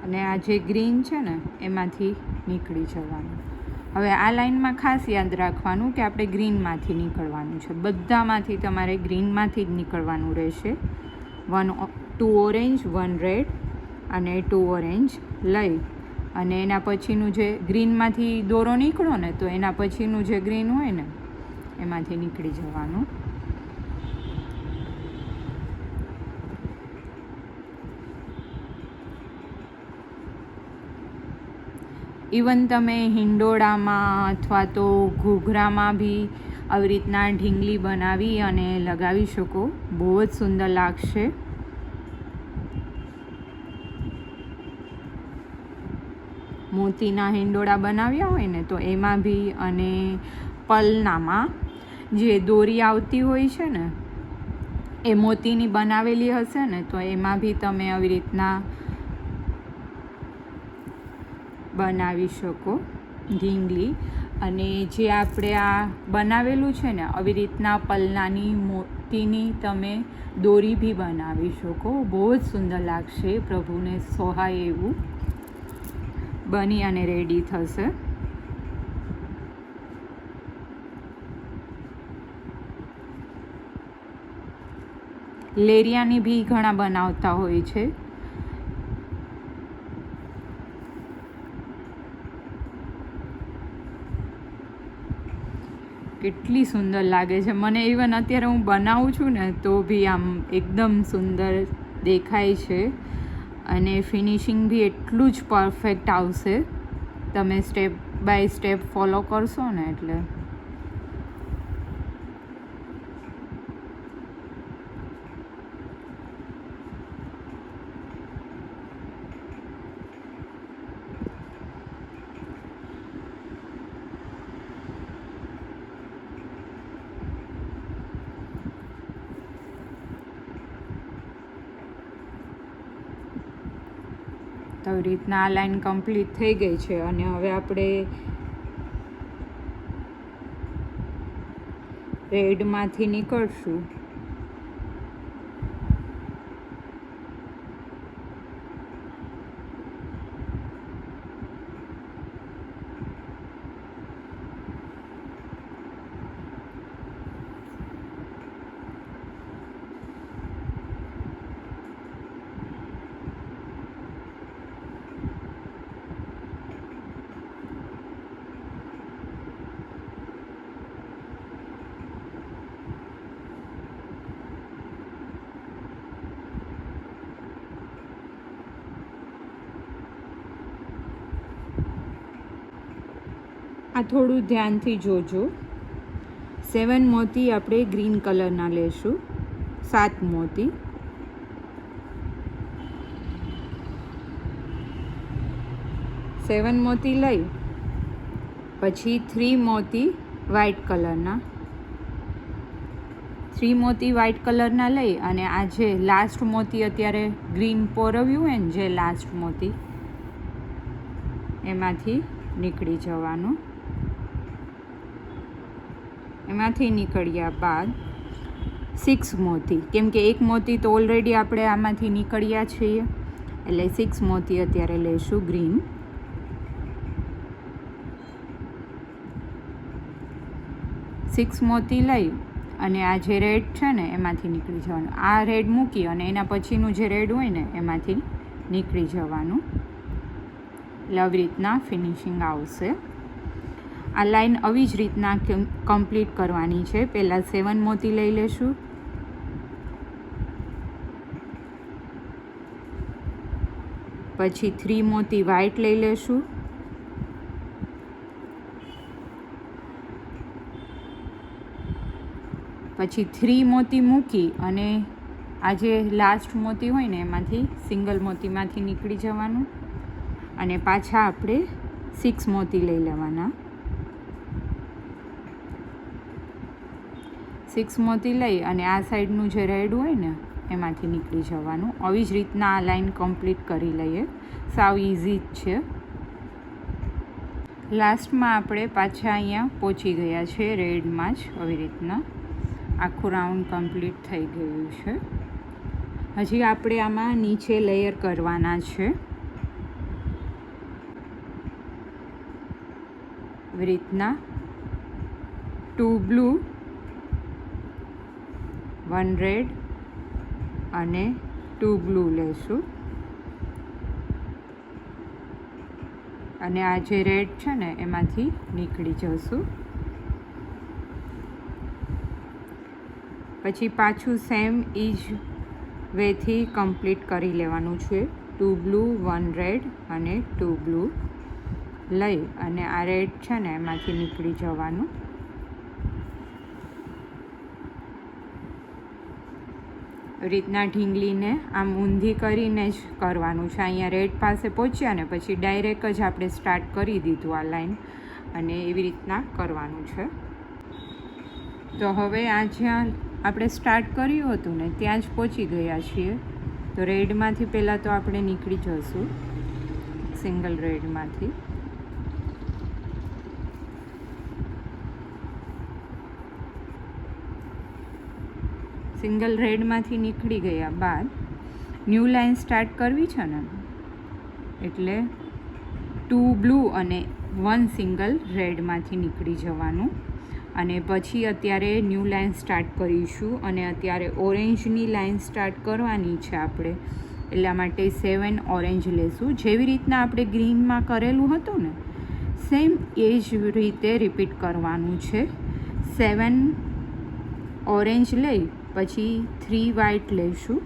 અને આ જે ગ્રીન છે ને એમાંથી નીકળી જવાનું. હવે આ લાઈનમાં ખાસ યાદ રાખવાનું કે આપણે ગ્રીનમાંથી નીકળવાનું છે. બધામાંથી તમારે ગ્રીનમાંથી જ નીકળવાનું રહેશે. 2 ઓરેન્જ 1 રેડ અને 2 ઓરેન્જ લઈ અને એના પછીનું જે ગ્રીનમાંથી દોરો નીકળો ને તો એના પછીનું જે ગ્રીન હોય ને એમાંથી નીકળી જવાનું. ઇવન તમે હિંડોળામાં અથવા તો ઘૂઘરામાં બી આવી રીતના ઢીંગલી બનાવી અને લગાવી શકો. બહુ જ સુંદર લાગશે. મોતીના હિંડોળા બનાવ્યા હોય ને તો એમાં બી, અને પલનામાં જે દોરી આવતી હોય છે ને એ મોતીની બનાવેલી હશે ને તો એમાં બી તમે આવી રીતના બનાવી શકો ઢીંગલી. અને જે આપણે આ બનાવેલું છે ને આવી રીતના પલનાની મોતીની તમે દોરી બી બનાવી શકો. બહુ જ સુંદર લાગશે, પ્રભુને સોહાય એવું બની અને રેડી થશે. લેરિયાની બી ઘણા બનાવતા હોય છે. કેટલી સુંદર લાગે છે. મને ઇવન અત્યારે હું બનાવું છું ને તો બી આમ એકદમ સુંદર દેખાય છે અને ફિનિશિંગ બી એટલું જ પરફેક્ટ આવશે તમે સ્ટેપ બાય સ્ટેપ ફોલો કરશો ને એટલે. તો આવી રીતના આ લાઈન કમ્પ્લીટ થઈ ગઈ છે અને હવે આપણે રેડમાંથી નીકળશું. આ થોડું ધ્યાનથી જોજો. 7 મોતી આપણે ગ્રીન કલરના લેશું, 7 મોતી. સેવન મોતી લઈ પછી 3 મોતી વ્હાઇટ કલરના, 3 મોતી વ્હાઇટ કલરના લઈ અને આ જે લાસ્ટ મોતી અત્યારે ગ્રીન પોરવ્યું હોય ને, જે લાસ્ટ મોતી એમાંથી નીકળી જવાનું. એમાંથી નીકળ્યા બાદ 6 મોતી, કેમ કે 1 મોતી તો ઓલરેડી આપણે આમાંથી નીકળ્યા છીએ, એટલે 6 મોતી અત્યારે લઈશું ગ્રીન. સિક્સ મોતી લઈ અને આ જે રેડ છે ને એમાંથી નીકળી જવાનું. આ રેડ મૂકી અને એના પછીનું જે રેડ હોય ને એમાંથી નીકળી જવાનું. એટલે આવી રીતના ફિનિશિંગ આવશે. આ લાઈન આવી જ રીતના કમ્પ્લીટ કરવાની છે. પહેલાં 7 મોતી લઈ લેશું, પછી 3 મોતી વ્હાઇટ લઈ લેશું, પછી 3 મોતી મૂકી અને આ જે લાસ્ટ મોતી હોય ને એમાંથી સિંગલ મોતીમાંથી નીકળી જવાનું અને પાછા આપણે 6 મોતી લઈ લેવાના. 6 મોતી લઈ અને આ સાઈડનું જે રેડ હોય ને એમાંથી નીકળી જવાનું. આવી જ રીતના આ લાઈન કમ્પ્લીટ કરી લઈએ. સાવ ઇઝી જ છે. લાસ્ટમાં આપણે પાછા અહીંયા પહોંચી ગયા છે રેડમાં જ. આવી રીતના આખું રાઉન્ડ કમ્પ્લીટ થઈ ગયું છે. હજી આપણે આમાં નીચે લેયર કરવાના છે. આવી રીતના 2 બ્લુ, 1 રેડ અને 2 બ્લુ લેશું અને આ જે રેડ છે ને એમાંથી નીકળી જશું. પછી પાછું સેમ એ જ વેથી કમ્પ્લીટ કરી લેવાનું છે. 2 બ્લુ, 1 રેડ અને 2 બ્લુ લઈ અને આ રેડ છે ને એમાંથી નીકળી જવાનું. રીતના ઢીંગલીને આમ ઊંધી કરીને જ કરવાનું છે. અહીંયા રેડ પાસે પહોંચ્યા ને પછી ડાયરેક્ટ જ આપણે સ્ટાર્ટ કરી દીધું આ લાઈન અને એવી રીતના કરવાનું છે. તો હવે આ જ્યાં આપણે સ્ટાર્ટ કર્યું હતું ને ત્યાં જ પહોંચી ગયા છીએ. તો રેડમાંથી પહેલાં તો આપણે નીકળી જઈશું સિંગલ રેડમાંથી. સિંગલ રેડમાંથી નીકળી ગયા બાદ ન્યૂ લાઈન સ્ટાર્ટ કરવી છે ને, એટલે 2 બ્લુ અને 1 સિંગલ રેડમાંથી નીકળી જવાનું અને પછી અત્યારે ન્યૂ લાઈન સ્ટાર્ટ કરીશું અને અત્યારે ઓરેન્જની લાઈન સ્ટાર્ટ કરવાની છે આપણે. એટલા માટે 7 ઓરેન્જ લેશું. જેવી રીતના આપણે ગ્રીનમાં કરેલું હતું ને સેમ એ જ રીતે રિપીટ કરવાનું છે. 7 ઓરેન્જ લઈ પછી 3 વ્હાઇટ લઈશું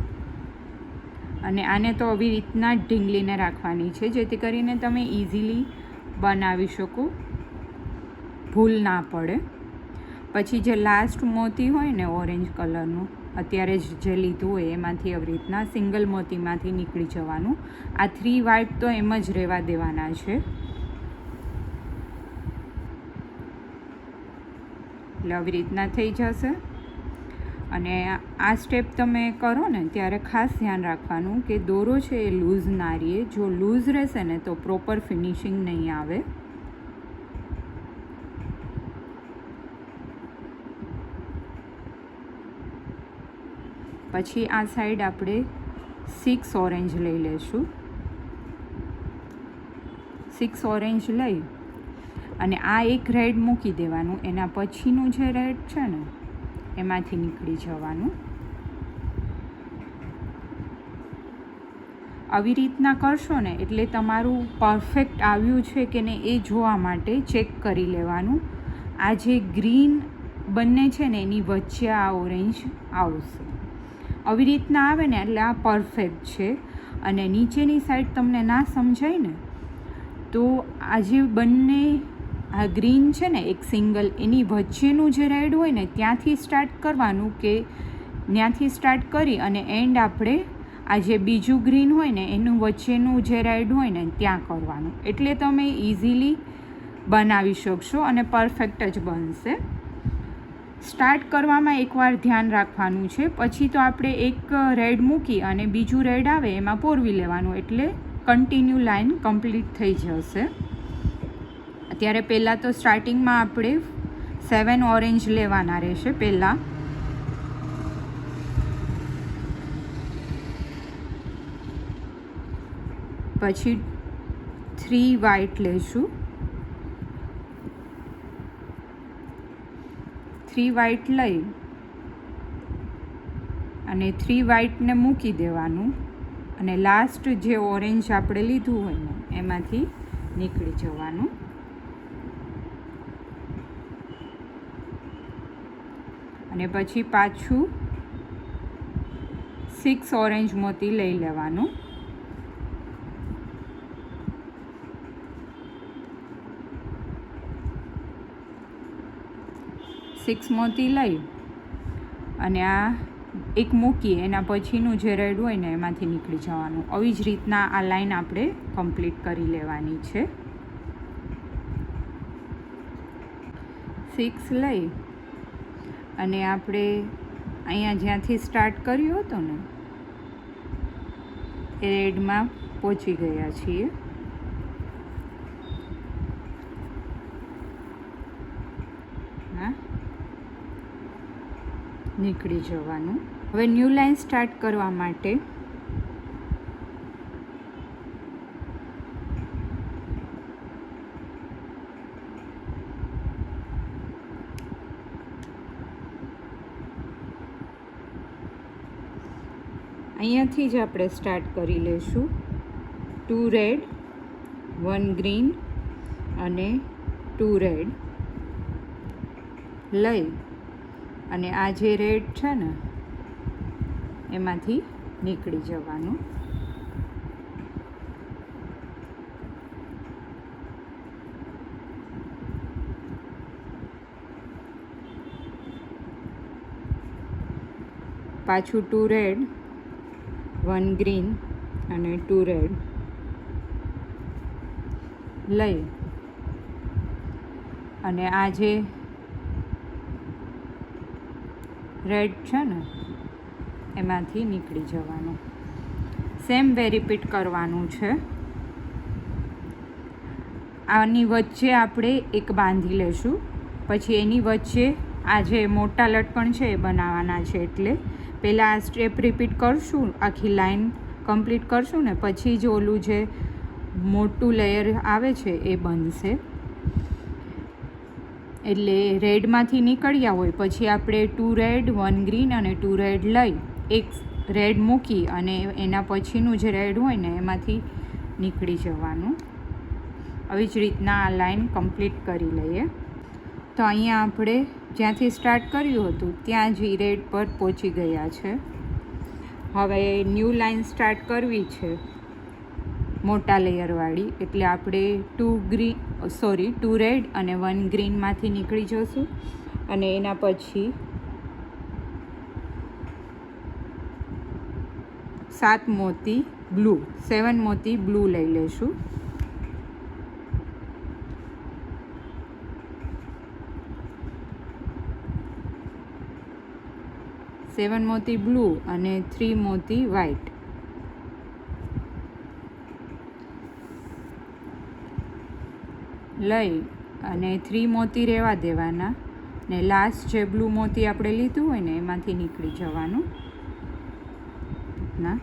અને આને તો આવી રીતના જ ઢીંગલીને રાખવાની છે જેથી કરીને તમે ઇઝીલી બનાવી શકો, ભૂલ ના પડે. પછી જે લાસ્ટ મોતી હોય ને ઓરેન્જ કલરનું અત્યારે જે લીધું હોય એમાંથી આવી રીતના સિંગલ મોતીમાંથી નીકળી જવાનું. આ 3 વ્હાઇટ તો એમ જ રહેવા દેવાના છે. એટલે આવી રીતના થઈ જશે. અને આ સ્ટેપ તમે કરો ને ત્યારે ખાસ ધ્યાન રાખવાનું કે દોરો છે એ લૂઝ ના રહે. જો લૂઝ રહેશે ને તો પ્રોપર ફિનિશિંગ નહીં આવે. પછી આ સાઈડ આપણે 6 ઓરેન્જ લઈ લઈશું. 6 ઓરેન્જ લઈ અને આ એક રેડ મૂકી દેવાનું. એના પછીનું જે રેડ છે ને એમાંથી નીકળી જવાનું. આવી રીતના કરશો ને એટલે તમારું પરફેક્ટ આવ્યું છે કે નહીં એ જોવા માટે ચેક કરી લેવાનું. આ જે ગ્રીન બંને છે ને એની વચ્ચે આ ઓરેન્જ આવશે. આવી રીતના આવે ને એટલે આ પરફેક્ટ છે. અને નીચેની સાઈડ તમને ના સમજાય ને તો આ જે બંને આ ગ્રીન છે ને એક સિંગલ, એની વચ્ચેનું જે રેડ હોય ને ત્યાંથી સ્ટાર્ટ કરવાનું, કે ત્યાંથી સ્ટાર્ટ કરી અને એન્ડ આપણે આ જે બીજું ગ્રીન હોય ને એનું વચ્ચેનું જે રેડ હોય ને ત્યાં કરવાનું. એટલે તમે ઇઝીલી બનાવી શકશો અને પરફેક્ટ જ બનશે. સ્ટાર્ટ કરવામાં એકવાર ધ્યાન રાખવાનું છે, પછી તો આપણે એક રેડ મૂકી અને બીજું રેડ આવે એમાં પોરવી લેવાનું, એટલે કન્ટિન્યુ લાઈન કમ્પ્લીટ થઈ જશે. અત્યારે પહેલાં તો સ્ટાર્ટિંગમાં આપણે 7 ઓરેન્જ લેવાના રહેશે. પહેલાં પછી 3 વ્હાઈટ લેશું. 3 વ્હાઈટ લઈ અને 3 વ્હાઈટને મૂકી દેવાનું, અને લાસ્ટ જે ઓરેન્જ આપણે લીધું હોય ને એમાંથી નીકળી જવાનું. અને પછી પાછું 6 ઓરેન્જ મોતી લઈ લેવાનું. મોતી લઈ અને આ એક મૂકી એના પછીનું જે રેડ હોય ને એમાંથી નીકળી જવાનું. આવી જ રીતના આ લાઈન આપણે કમ્પ્લીટ કરી લેવાની છે. 6 લઈ અને આપણે અહીંયા જ્યાંથી સ્ટાર્ટ કર્યું હતું ને એ રેડમાં પહોંચી ગયા છીએ. નીકળી જવાનું. હવે ન્યૂ લાઈન સ્ટાર્ટ કરવા માટે અહીંયાથી જ આપણે સ્ટાર્ટ કરી લઈશું. 2 રેડ, 1 ગ્રીન અને 2 રેડ લઈ અને આ જે રેડ છે ને એમાંથી નીકળી જવાનું. પાછું 2 રેડ, 1 ગ્રીન અને 2 રેડ લઈ અને આ જે રેડ છે ને એમાંથી નીકળી જવાનું. સેમ વે રિપીટ કરવાનું છે. આની વચ્ચે આપણે એક બાંધી લેશું, પછી એની વચ્ચે આ જે મોટા લટકણ છે એ બનાવવાના છે. એટલે પહેલાં આ સ્ટેપ રિપીટ કરશું, આખી લાઈન કમ્પ્લીટ કરશું ને પછી જ ઓલું જે મોટું લેયર આવે છે એ બનશે. એટલે રેડમાંથી નીકળ્યા હોય પછી આપણે 2 રેડ, 1 ગ્રીન અને 2 રેડ લઈ એક રેડ મૂકી અને એના પછીનું જે રેડ હોય ને એમાંથી નીકળી જવાનું. આવી જ રીતના આ લાઈન કમ્પ્લીટ કરી લઈએ. તો અહીંયા આપણે જ્યાંથી સ્ટાર્ટ કર્યું હતું ત્યાં જ રેડ પર પહોંચી ગયા છે. હવે ન્યૂ લાઈન સ્ટાર્ટ કરવી છે મોટા લેયરવાળી, એટલે આપણે 2 રેડ અને 1 ગ્રીનમાંથી નીકળી જશું અને એના પછી 7 મોતી બ્લુ, 7 મોતી બ્લુ લઈ લેશું. સેવન મોતી બ્લુ અને 3 મોતી વ્હાઈટ લઈ અને 3 મોતી રહેવા દેવાના ને લાસ્ટ જે બ્લુ મોતી આપણે લીધું હોય ને એમાંથી નીકળી જવાનું. ના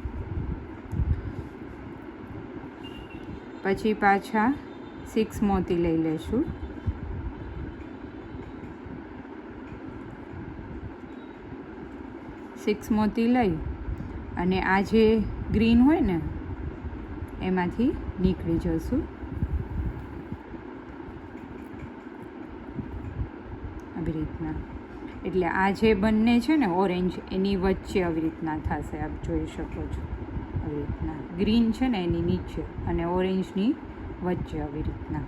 પછી પાછા 6 મોતી લઈ લેશું. 6 મોતી લઈ અને આ જે ગ્રીન હોય ને એમાંથી નીકળી જશું. આવી રીતના, એટલે આ જે બંને છે ને ઓરેન્જ એની વચ્ચે આવી રીતના થશે. આપ જોઈ શકો છો આવી રીતના. ગ્રીન છે ને એની નીચે અને ઓરેન્જની વચ્ચે આવી રીતના.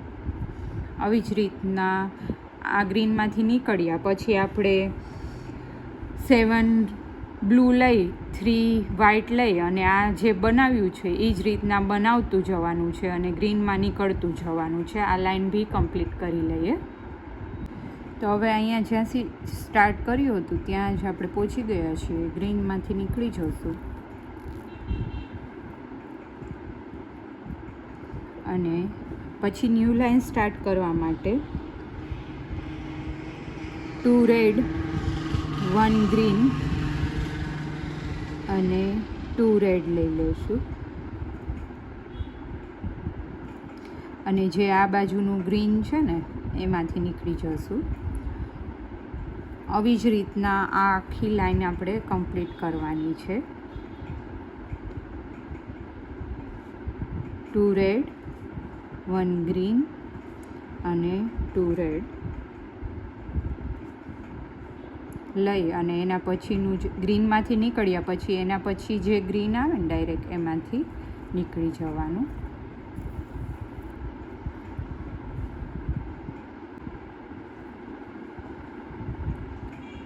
આવી જ રીતના આ ગ્રીનમાંથી નીકળ્યા પછી આપણે 7 બ્લુ લઈ 3 વ્હાઇટ લઈ અને આ જે બનાવ્યું છે એ જ રીતના બનાવતું જવાનું છે અને ગ્રીનમાં નીકળતું જવાનું છે. આ લાઈન બી કમ્પ્લીટ કરી લઈએ. તો હવે અહીંયા જ્યાંથી સ્ટાર્ટ કર્યું હતું ત્યાં જ આપણે પહોંચી ગયા છીએ. ગ્રીનમાંથી નીકળી જશું અને પછી ન્યૂ લાઈન સ્ટાર્ટ કરવા માટે 2 રેડ 1 ગ્રીન અને 2 રેડ લઈ લઈશું અને જે આ બાજુનું ગ્રીન છે ને એમાંથી નીકળી જશું. આવી જ રીતના આ આખી લાઈન આપણે કમ્પ્લીટ કરવાની છે. 2 રેડ 1 ગ્રીન અને 2 રેડ લઈ અને એના પછીનું જ ગ્રીનમાંથી નીકળ્યા પછી એના પછી જે ગ્રીન આવે ને ડાયરેક્ટ એમાંથી નીકળી જવાનું.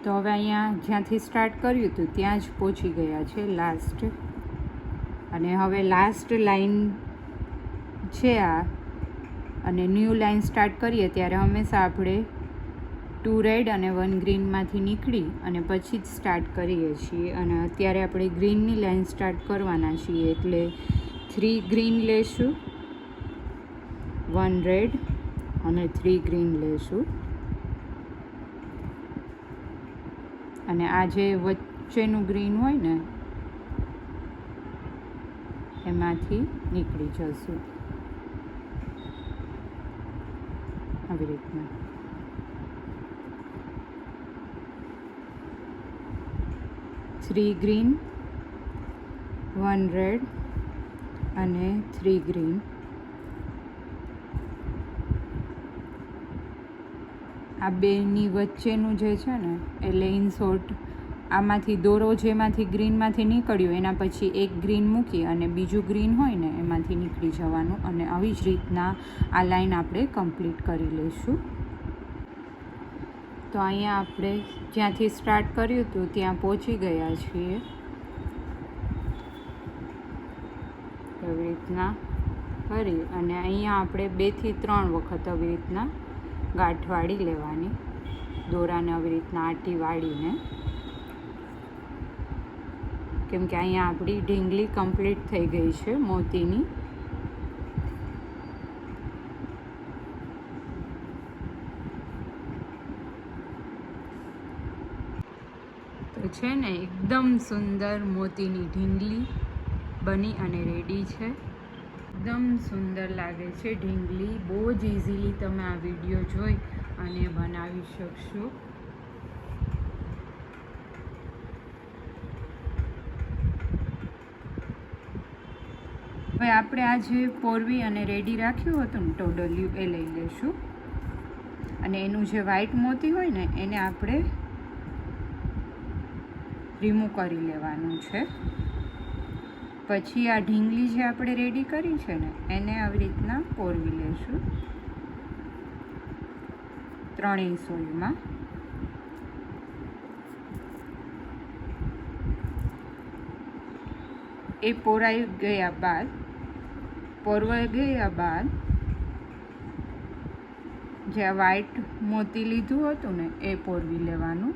તો હવે અહીંયા જ્યાંથી સ્ટાર્ટ કર્યું હતું ત્યાં જ પહોંચી ગયા છે લાસ્ટ. અને હવે લાસ્ટ લાઈન છે આ અને ન્યૂ લાઈન સ્ટાર્ટ કરીએ ત્યારે હંમેશા આપણે 2 રેડ અને 1 ગ્રીનમાંથી નીકળી અને પછી જ સ્ટાર્ટ કરીએ છીએ. અને અત્યારે આપણે ગ્રીનની લાઈન સ્ટાર્ટ કરવાના છીએ એટલે 3 ગ્રીન લેશું 1 રેડ અને 3 ગ્રીન લેશું અને આ જે વચ્ચેનું ગ્રીન હોય ને એમાંથી નીકળી જશું આવી રીતના. थ्री ग्रीन 1 રેડ અને 3 ગ્રીન. આ બેની વચ્ચેનું જે છે ને એટલે ઇન શોર્ટ આમાંથી દોરો જેમાંથી ગ્રીનમાંથી નીકળ્યું એના પછી એક ગ્રીન મૂકી અને બીજું ગ્રીન હોય ને એમાંથી નીકળી જવાનું અને આવી જ રીતના આ લાઈન આપણે કમ્પ્લીટ કરી લઈશું. તો અહીંયા આપણે જ્યાંથી સ્ટાર્ટ કર્યું હતું ત્યાં પહોંચી ગયા છીએ. એવી રીતના કરી અને અહીંયા આપણે 2 થી 3 વખત આવી રીતના ગાંઠ વાળી લેવાની, દોરાને આવી રીતના આટી વાળીને, કેમ કે અહીંયા આપણી ઢીંગલી કમ્પ્લીટ થઈ ગઈ છે મોતીની. તો છે ને એકદમ સુંદર મોતીની ઢીંગલી બની અને રેડી છે. એકદમ સુંદર લાગે છે ઢીંગલી. બહુ જ ઇઝીલી તમે આ વિડીયો જોઈ અને બનાવી શકશો. હવે આપણે આ જે પોરવી અને રેડી રાખ્યું હતું ને ટોડલિયું એ લઈ લઈશું અને એનું જે વ્હાઈટ મોતી હોય ને એને આપણે રિમૂવ કરી લેવાનું છે. પછી આ ઢીંગલી જે આપણે રેડી કરી છે ને એને આવી રીતના પોરવી લેશું ત્રણેય સોયમાં. એ પોરાઈ ગયા બાદ પોરવાઈ ગયા બાદ જે આ વ્હાઈટ મોતી લીધું હતું ને એ પોરવી લેવાનું.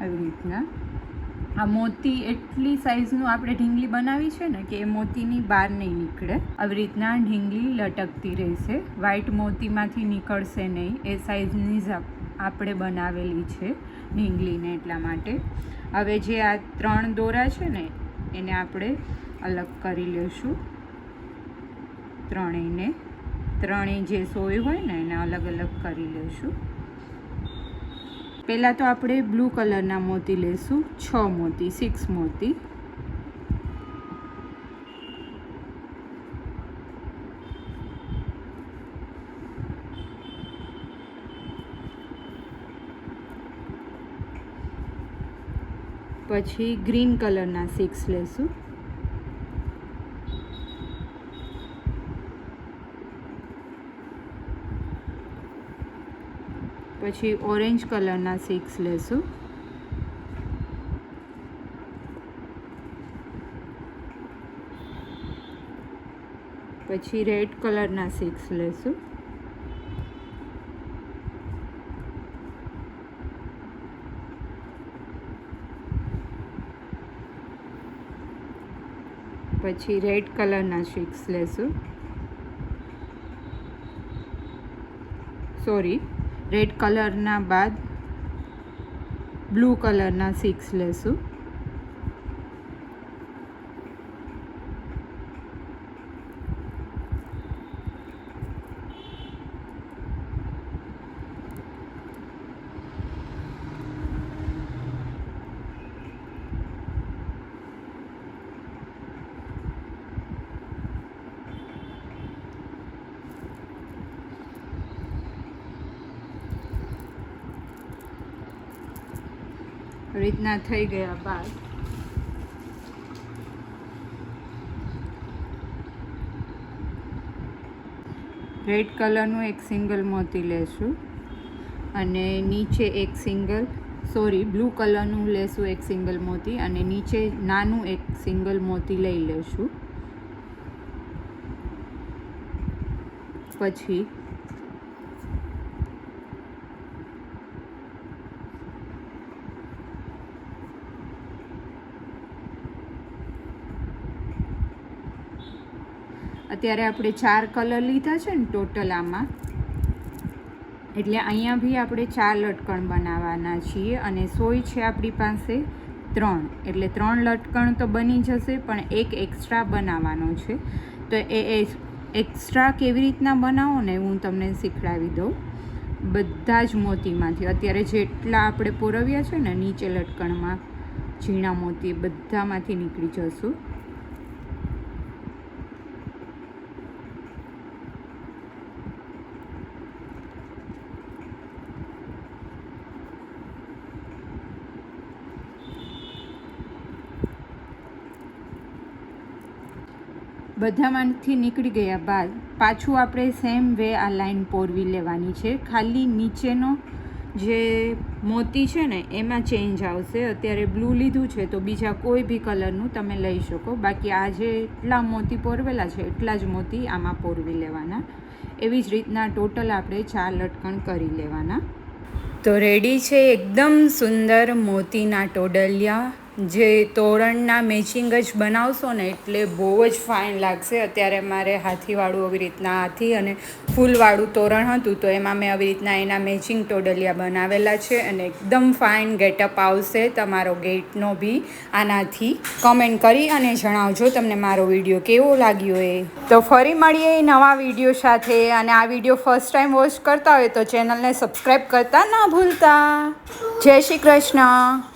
આવી રીતના આ મોતી એટલી સાઈઝનું આપણે ઢીંગલી બનાવી છે ને કે એ મોતીની બહાર નહીં નીકળે. આવી રીતના ઢીંગલી લટકતી રહેશે, વ્હાઈટ મોતીમાંથી નીકળશે નહીં. એ સાઈઝની જ આપણે બનાવેલી છે ઢીંગલીને, એટલા માટે. હવે જે આ 3 દોરા છે ને એને આપણે અલગ કરી લઈશું. ત્રણેય જે સોય હોય ને એને અલગ અલગ કરી લઈશું. પહેલાં તો આપણે બ્લુ કલરના મોતી લઈશું, 6 મોતી, 6 મોતી. પછી ગ્રીન કલરના 6 લેશું. પછી ઓરેન્જ કલરના 6 લેશું. પછી રેડ કલરના 6 લેશું. પછી રેડ કલરના 6 લેશું. રેડ કલરના બાદ બ્લુ કલરના 6 લેશું. રીતના થઈ ગયા બાદ રેડ કલરનું એક સિંગલ મોતી લેશું અને નીચે એક બ્લુ કલરનું લેશું એક સિંગલ મોતી અને નીચે નાનું એક સિંગલ મોતી લઈ લેશું. પછી અત્યારે આપણે 4 કલર લીધા છે ને ટોટલ આમાં, એટલે અહીંયા બી આપણે 4 લટકણ બનાવવાના છીએ અને સોય છે આપણી પાસે 3, એટલે 3 લટકણ તો બની જશે પણ એક એક્સ્ટ્રા બનાવવાનો છે. તો એ એક્સ્ટ્રા કેવી રીતના બનાવો ને હું તમને શીખડાવી દઉં. બધા જ મોતીમાંથી અત્યારે જેટલા આપણે પોરવ્યા છે ને નીચે લટકણમાં ઝીણા મોતી બધામાંથી નીકળી જશું. બધામાંથી નીકળી ગયા બાદ પાછું આપણે સેમ વે આ લાઈન પોરવી લેવાની છે. ખાલી નીચેનો જે મોતી છે ને એમાં ચેન્જ આવશે. અત્યારે બ્લુ લીધું છે તો બીજા કોઈ બી કલરનું તમે લઈ શકો, બાકી આ જેટલા મોતી પોરવેલા છે એટલા જ મોતી આમાં પોરવી લેવાના. એવી જ રીતના ટોટલ આપણે 4 લટકણ કરી લેવાના. તો રેડી છે એકદમ સુંદર મોતીના ટોડલિયા. જે તોરણના મેચિંગ જ બનાવશો ને એટલે બહુ જ ફાઇન લાગશે. અત્યારે મારે હાથીવાળું આવી રીતના હાથી અને ફૂલવાળું તોરણ હતું તો એમાં મેં આવી રીતના એના મેચિંગ ટોડલિયા બનાવેલા છે અને એકદમ ફાઇન ગેટઅપ આવશે તમારો ગેટનો બી આનાથી. કમેન્ટ કરી અને જણાવજો તમને મારો વિડીયો કેવો લાગ્યો એ. તો ફરી મળીએ નવા વિડીયો સાથે, અને આ વિડીયો ફર્સ્ટ ટાઈમ વોચ કરતા હોય તો ચેનલને સબસ્ક્રાઈબ કરતા ના ભૂલતા. જય શ્રી કૃષ્ણ.